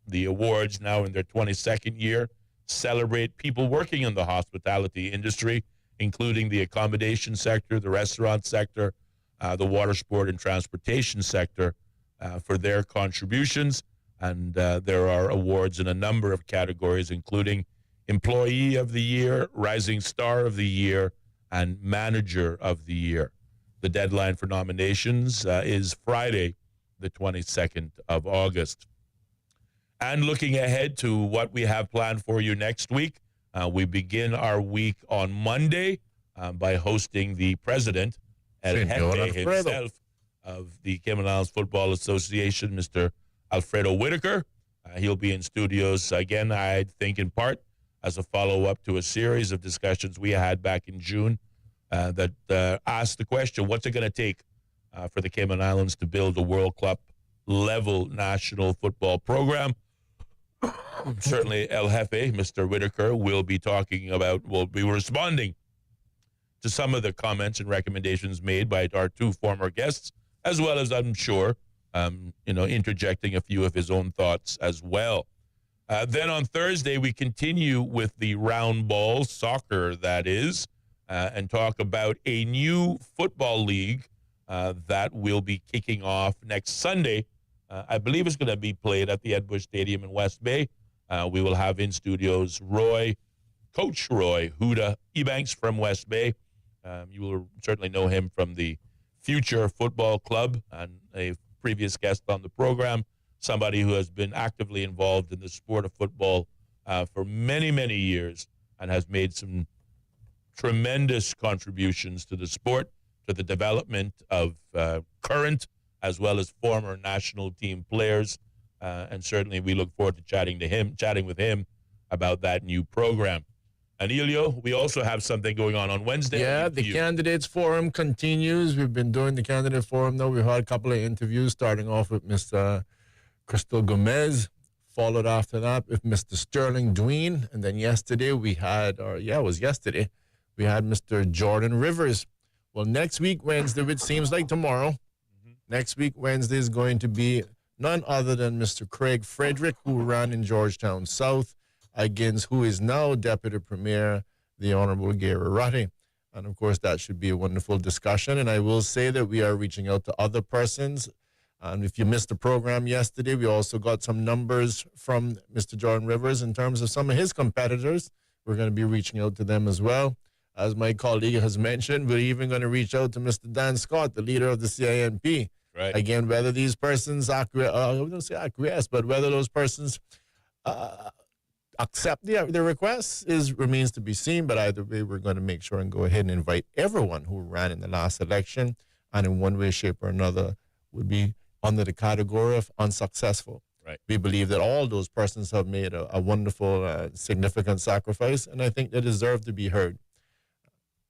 The awards, now in their 22nd year, celebrate people working in the hospitality industry, including the accommodation sector, the restaurant sector, the water sport and transportation sector, for their contributions. And there are awards in a number of categories, including Employee of the Year, Rising Star of the Year, and Manager of the Year. The deadline for nominations is Friday, the 22nd of August. And looking ahead to what we have planned for you next week, we begin our week on Monday by hosting the president, El Jefe himself, of the Cayman Islands Football Association, Mr. Alfredo Whitaker. He'll be in studios again, I think, in part as a follow-up to a series of discussions we had back in June that asked the question, what's it going to take for the Cayman Islands to build a World Cup level national football program? Certainly El Jefe, Mr. Whitaker, will be responding to some of the comments and recommendations made by our two former guests, as well as, I'm sure, interjecting a few of his own thoughts as well. Then on Thursday, we continue with the round ball, soccer that is, and talk about a new football league that will be kicking off next Sunday. I believe it's going to be played at the Ed Bush Stadium in West Bay. We will have in studios Coach Roy Huda Ebanks from West Bay. You will certainly know him from the Future Football Club and a previous guest on the program, somebody who has been actively involved in the sport of football for many, many years and has made some tremendous contributions to the sport, to the development of current as well as former national team players. And certainly we look forward to chatting with him about that new program. And Ellio, we also have something going on Wednesday.
Yeah, the Candidates Forum continues. We've been doing the Candidate Forum now. We've had a couple of interviews, starting off with Mr. Crystal Gomez, followed after that with Mr. Sterling Dween. And then yesterday we had Mr. Jordan Rivers. Well, next week, Wednesday, which seems like tomorrow, next week, Wednesday, is going to be none other than Mr. Craig Frederick, who ran in Georgetown South, against who is now Deputy Premier, the Honorable Gary Ratti. And, of course, that should be a wonderful discussion. And I will say that we are reaching out to other persons. And if you missed the program yesterday, we also got some numbers from Mr. Jordan Rivers in terms of some of his competitors. We're going to be reaching out to them as well. As my colleague has mentioned, we're even going to reach out to Mr. Dan Scott, the leader of the CINP.
Right.
Again, whether these persons I wouldn't say acquiesce, but whether those persons accept the request remains to be seen. But either way, we're going to make sure and go ahead and invite everyone who ran in the last election and in one way, shape, or another would be under the category of unsuccessful.
Right.
We believe that all those persons have made a wonderful, significant sacrifice, and I think they deserve to be heard.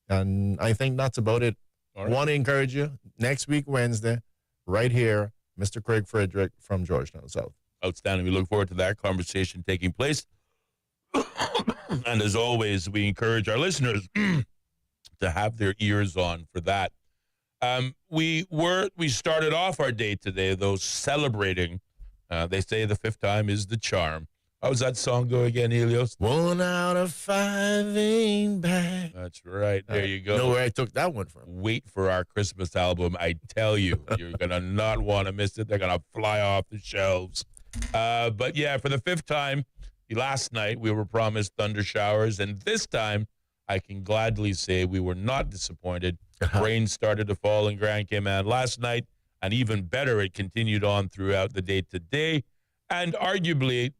And I think that's about it.
All right.
Want to encourage you, next week, Wednesday, right here, Mr. Craig Frederick from Georgetown South.
Outstanding. We look forward to that conversation taking place. And as always, we encourage our listeners to have their ears on for that. We started off our day today, though, celebrating. They say the fifth time is the charm. How does that song go again, Ellio?
1 out of 5 ain't bad.
That's right. There you go.
Know where I took that one from.
Wait for our Christmas album. I tell you, you're going to not want to miss it. They're going to fly off the shelves. But yeah, for the fifth time, last night we were promised thunder showers, and this time I can gladly say we were not disappointed. Rain started to fall in Grand Cayman last night, and even better, it continued on throughout the day today. And arguably,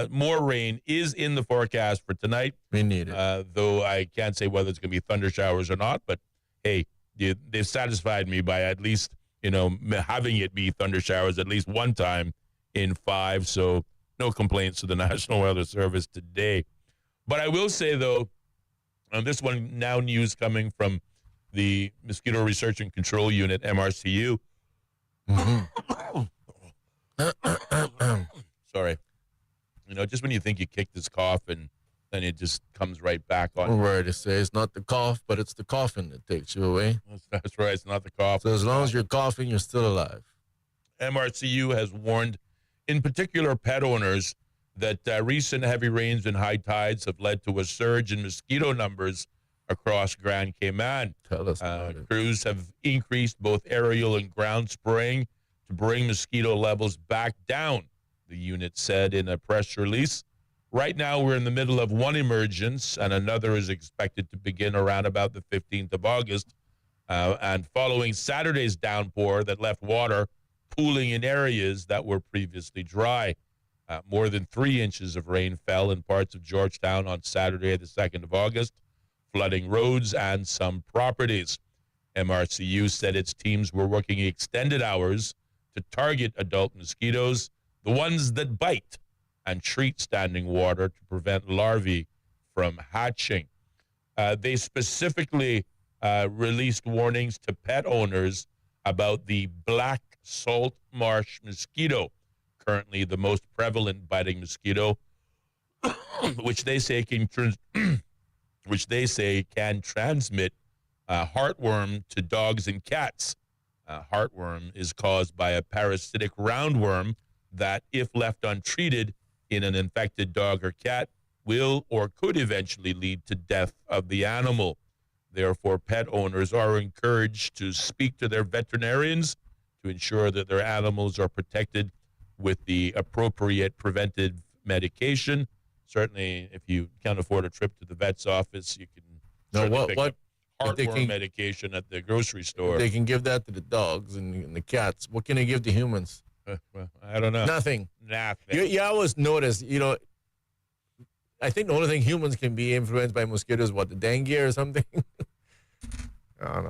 more rain is in the forecast for tonight.
We need it.
Though I can't say whether it's going to be thunder showers or not, but hey, they've satisfied me by at least, having it be thunder showers at least one time in 5. So no complaints to the National Weather Service today. But I will say, though, on this one, now news coming from the Mosquito Research and Control Unit, MRCU. Sorry. You know, just when you think you kicked this cough, and then it just comes right back on.
I'm ready to say it's not the cough, but it's the coughing that takes you away.
That's right. It's not the cough.
So as long as you're coughing, you're still alive.
MRCU has warned, in particular, pet owners that recent heavy rains and high tides have led to a surge in mosquito numbers across Grand Cayman.
Tell us about it.
Crews have increased both aerial and ground spraying to bring mosquito levels back down, the unit said in a press release. Right now, we're in the middle of one emergence, and another is expected to begin around about the 15th of August. And following Saturday's downpour that left water pooling in areas that were previously dry. More than 3 inches of rain fell in parts of Georgetown on Saturday, the 2nd of August, flooding roads and some properties. MRCU said its teams were working extended hours to target adult mosquitoes, the ones that bite, and treat standing water to prevent larvae from hatching. They specifically released warnings to pet owners about the black salt marsh mosquito, currently the most prevalent biting mosquito, which they say can transmit heartworm to dogs and cats. Heartworm is caused by a parasitic roundworm that, if left untreated in an infected dog or cat, will or could eventually lead to death of the animal. Therefore, pet owners are encouraged to speak to their veterinarians to ensure that their animals are protected with the appropriate preventive medication. Certainly, if you can't afford a trip to the vet's office, you can pick up heartworm medication at the grocery store.
They can give that to the dogs and the cats. What can they give to humans?
Well, I don't know.
Nothing.
Nothing.
You always notice, I think the only thing humans can be influenced by mosquitoes, the dengue or something? I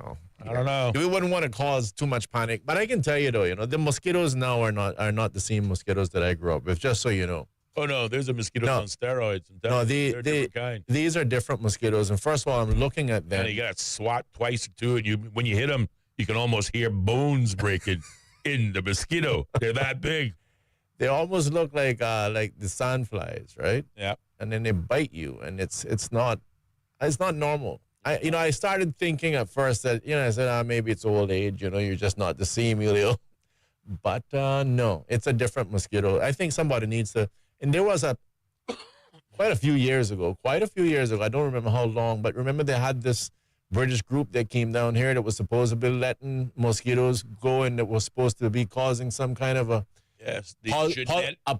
don't know. We wouldn't want to cause too much panic. But I can tell you, though, the mosquitoes now are not the same mosquitoes that I grew up with, just so you know.
Oh, no, there's a mosquito on steroids. They're a different kind.
These are different mosquitoes. And first of all, I'm looking at them.
And you got to swat twice or two, and when you hit them, you can almost hear bones breaking in the mosquito. They're that big.
They almost look like the sandflies, right?
Yeah.
And then they bite you, and it's not normal. I started thinking at first that, I said, maybe it's old age, you're just not the same, Ellio. But no, it's a different mosquito. I think somebody needs to, and there was quite a few years ago, I don't remember how long, but remember they had this British group that came down here that was supposed to be letting mosquitoes go, and that was supposed to be causing some kind of a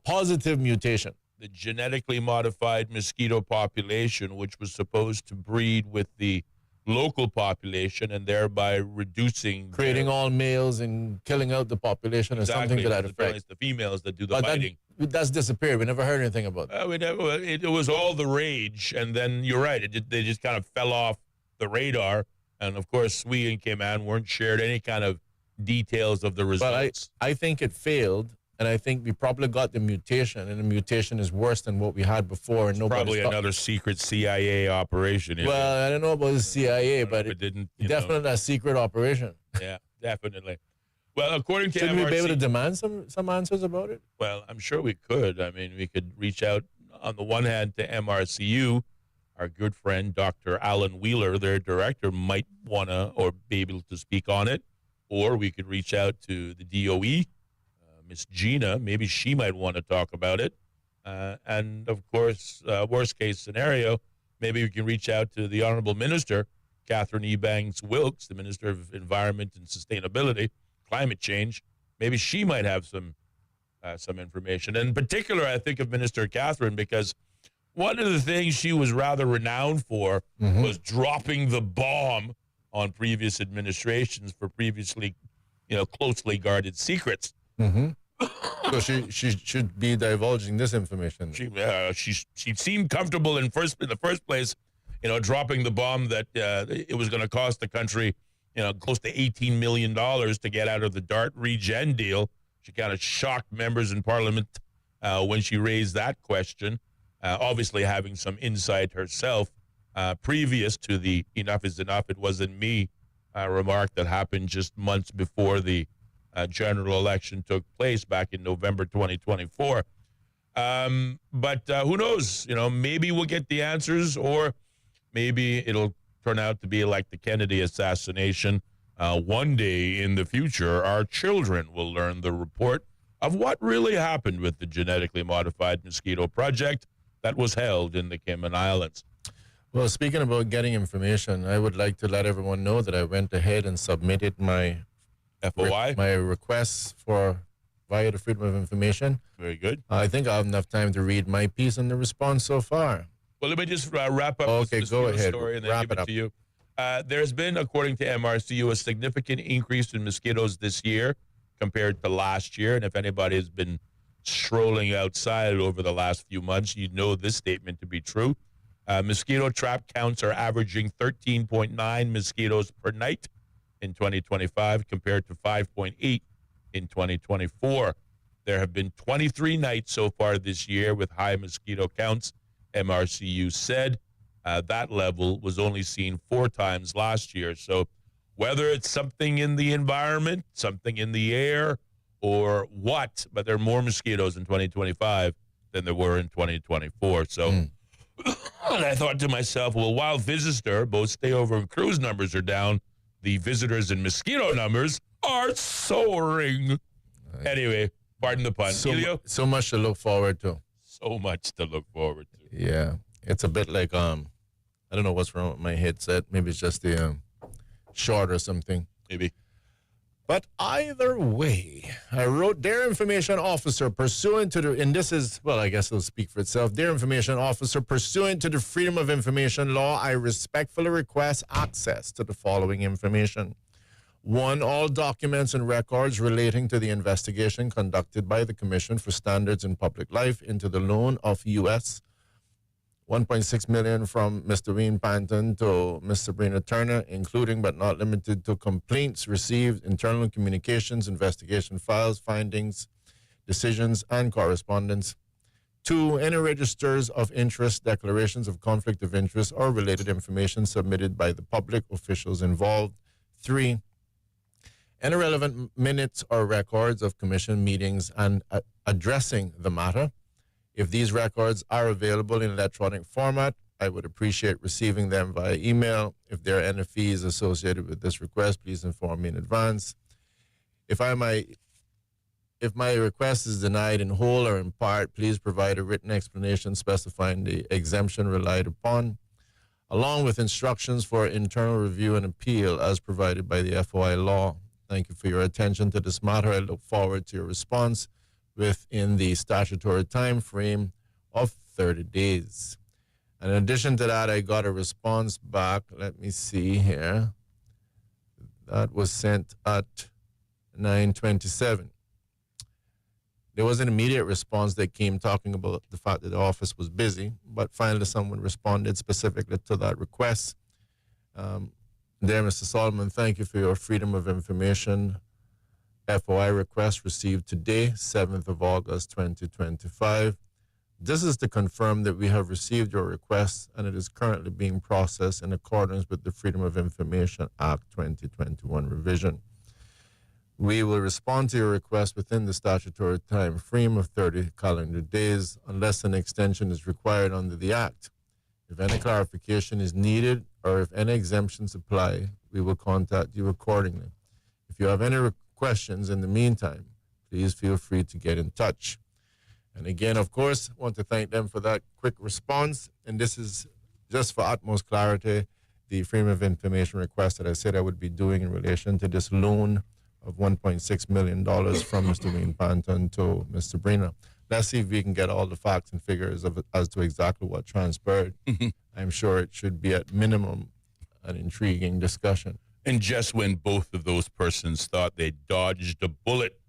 positive mutation.
The genetically modified mosquito population, which was supposed to breed with the local population and thereby
creating all males and killing out the population or something to that effect.
It's the females that do the biting.
That's disappeared. We never heard anything about that.
It was all the rage, and then you're right. They just kind of fell off the radar, and of course, we in Cayman weren't shared any kind of details of the results.
But I think it failed. And I think we probably got the mutation, and the mutation is worse than what we had before. And
probably another secret CIA operation.
Well, I don't know about the CIA, but it
didn't.
Definitely a secret operation.
Yeah, definitely. Well, according to
Shouldn't
MRC,
we be able to demand some answers about it?
Well, I'm sure we could. I mean, we could reach out on the one hand to MRCU. Our good friend, Dr. Alan Wheeler, their director, might want to or be able to speak on it. Or we could reach out to the DOE. Miss Gina, maybe she might want to talk about it. And, of course, worst case scenario, maybe we can reach out to the Honorable Minister, Catherine Ebanks-Wilkes, the Minister of Environment and Sustainability, Climate Change. Maybe she might have some information. And in particular, I think of Minister Catherine because one of the things she was rather renowned for was dropping the bomb on previous administrations for previously, closely guarded secrets.
Mm-hmm. So she should be divulging this information.
She seemed comfortable in the first place, dropping the bomb that it was going to cost the country, close to $18 million to get out of the DART regen deal. She kind of shocked members in Parliament when she raised that question. obviously having some insight herself previous to the enough is enough, it wasn't me remark that happened just months before the general election took place back in November 2024. But who knows? Maybe we'll get the answers, or maybe it'll turn out to be like the Kennedy assassination. One day in the future, our children will learn the report of what really happened with the genetically modified mosquito project that was held in the Cayman Islands.
Well, speaking about getting information, I would like to let everyone know that I went ahead and submitted my
FOI,
my requests for via the Freedom of Information.
Very good.
I think I have enough time to read my piece and the response so far.
Well, let me just wrap up this
go ahead.
story and then
Wrap
give
it
it
up.
to you. There's been, according to MRCU, a significant increase in mosquitoes this year compared to last year. And if anybody has been strolling outside over the last few months, you'd know this statement to be true. Mosquito trap counts are averaging 13.9 mosquitoes per night in 2025 compared to 5.8 in 2024. There have been 23 nights so far this year with high mosquito counts, MRCU said. That level was only seen 4 times last year. So whether it's something in the environment, something in the air, or what, but there are more mosquitoes in 2025 than there were in 2024. So and I thought to myself, well, while visitor, both stayover and cruise numbers are down, the visitors and mosquito numbers are soaring. Anyway, pardon the pun. Ellio?
So much to look forward to.
So much to look forward to.
Yeah. It's a bit like, I don't know what's wrong with my headset. Maybe it's just the short or something.
Maybe.
But either way, I wrote, Dear Information Officer, pursuant to the, and this is, well, I guess it'll speak for itself. Dear Information Officer, pursuant to the Freedom of Information law, I respectfully request access to the following information. 1, all documents and records relating to the investigation conducted by the Commission for Standards in Public Life into the loan of U.S. $1.6 million from Mr. Wayne Panton to Ms. Sabrina Turner, including but not limited to complaints received, internal communications, investigation files, findings, decisions, and correspondence. 2, any registers of interest, declarations of conflict of interest, or related information submitted by the public officials involved. 3, any relevant minutes or records of commission meetings and addressing the matter. If these records are available in electronic format, I would appreciate receiving them via email. If there are any fees associated with this request, please inform me in advance. If my request is denied in whole or in part, please provide a written explanation specifying the exemption relied upon, along with instructions for internal review and appeal as provided by the FOI law. Thank you for your attention to this matter. I look forward to your response within the statutory time frame of 30 days. And in addition to that, I got a response back. Let me see here. That was sent at 9:27. There was an immediate response that came talking about the fact that the office was busy, but finally someone responded specifically to that request. Dear Mr. Solomon, thank you for your Freedom of Information FOI request received today, 7th of August, 2025. This is to confirm that we have received your request and it is currently being processed in accordance with the Freedom of Information Act 2021 revision. We will respond to your request within the statutory time frame of 30 calendar days unless an extension is required under the Act. If any clarification is needed or if any exemptions apply, we will contact you accordingly. If you have any questions in the meantime, please feel free to get in touch. And again, of course, I want to thank them for that quick response. And this is just for utmost clarity, the Freedom of Information request that I said I would be doing in relation to this loan of $1.6 million from Mr. Wayne Panton to Ms. Sabrina. Let's see if we can get all the facts and figures as to exactly what transpired. I'm sure it should be at minimum an intriguing discussion.
And just when both of those persons thought they dodged a bullet,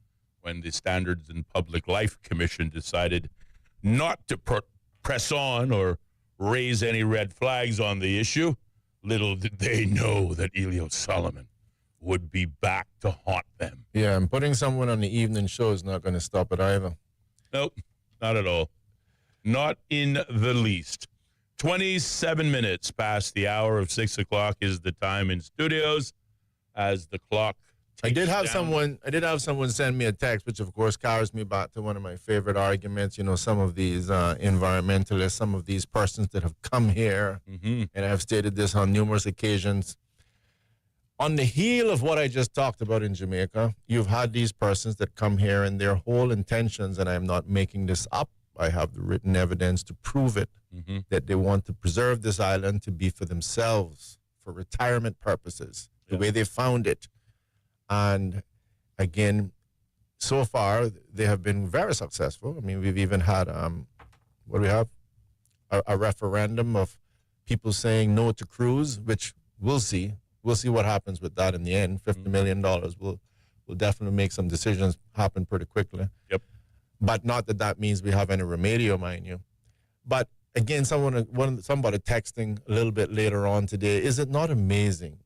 when the Standards in Public Life Commission decided not to press on or raise any red flags on the issue, little did they know that Ellio Solomon would be back to haunt them.
Yeah, and putting someone on the evening show is not going to stop it either.
Nope, not at all. Not in the least. 27 minutes past the hour of 6 o'clock is the time in studios as the clock
I did have
down.
someone send me a text, which of course carries me back to one of my favorite arguments. You know, some of these environmentalists, some of these persons that have come here, and I have stated this on numerous occasions. On the heel of what I just talked about in Jamaica, you've had these persons that come here and their whole intentions, and I'm not making this up, I have the written evidence to prove it, that they want to preserve this island to be for themselves, for retirement purposes, the way they found it. And again, so far, they have been very successful. I mean, we've even had, what do we have? A referendum of people saying no to cruise, which we'll see. We'll see what happens with that in the end. $50 million will definitely make some decisions happen pretty quickly.
Yep.
But not that means we have any remedial, mind you. But again, somebody texting a little bit later on today, is it not amazing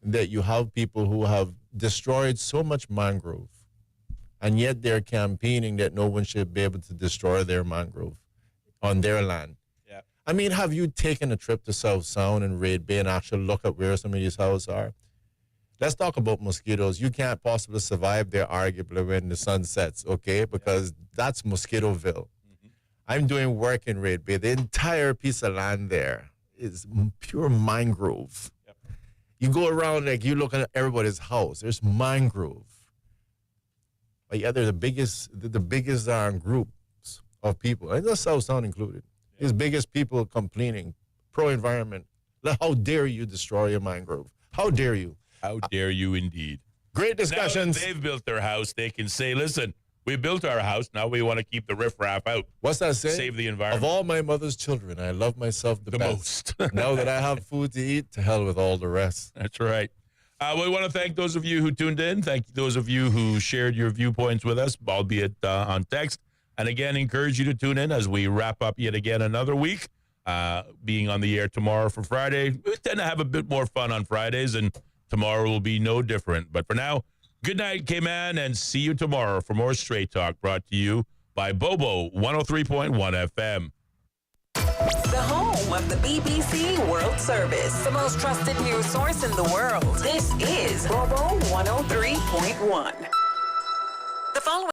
that you have people who have destroyed so much mangrove, and yet they're campaigning that no one should be able to destroy their mangrove on their land?
Yeah.
I mean, have you taken a trip to South Sound and Raid Bay and actually look at where some of these houses are? Let's talk about mosquitoes. You can't possibly survive there, arguably, when the sun sets, okay? Because that's Mosquitoville. I'm doing work in Raid Bay. The entire piece of land there is pure mangrove. You go around, like, you look at everybody's house. There's mangrove. But yeah, they're the biggest groups of people, and the South Sound included. His biggest people complaining, pro-environment. How dare you destroy your mangrove? How dare you?
How dare you indeed.
Great discussions.
Now that they've built their house, they can say, listen, we built our house, now we want to keep the riffraff out.
What's that saying?
Save the environment.
Of all my mother's children, I love myself the best. Now that I have food to eat, to hell with all the rest.
That's right. We want to thank those of you who tuned in. Thank those of you who shared your viewpoints with us, albeit on text. And again, encourage you to tune in as we wrap up yet again another week. Being on the air tomorrow for Friday. We tend to have a bit more fun on Fridays, and tomorrow will be no different. But for now, good night, K-Man, and see you tomorrow for more Straight Talk, brought to you by Bobo 103.1 FM.
The home of the BBC World Service, the most trusted news source in the world. This is Bobo 103.1.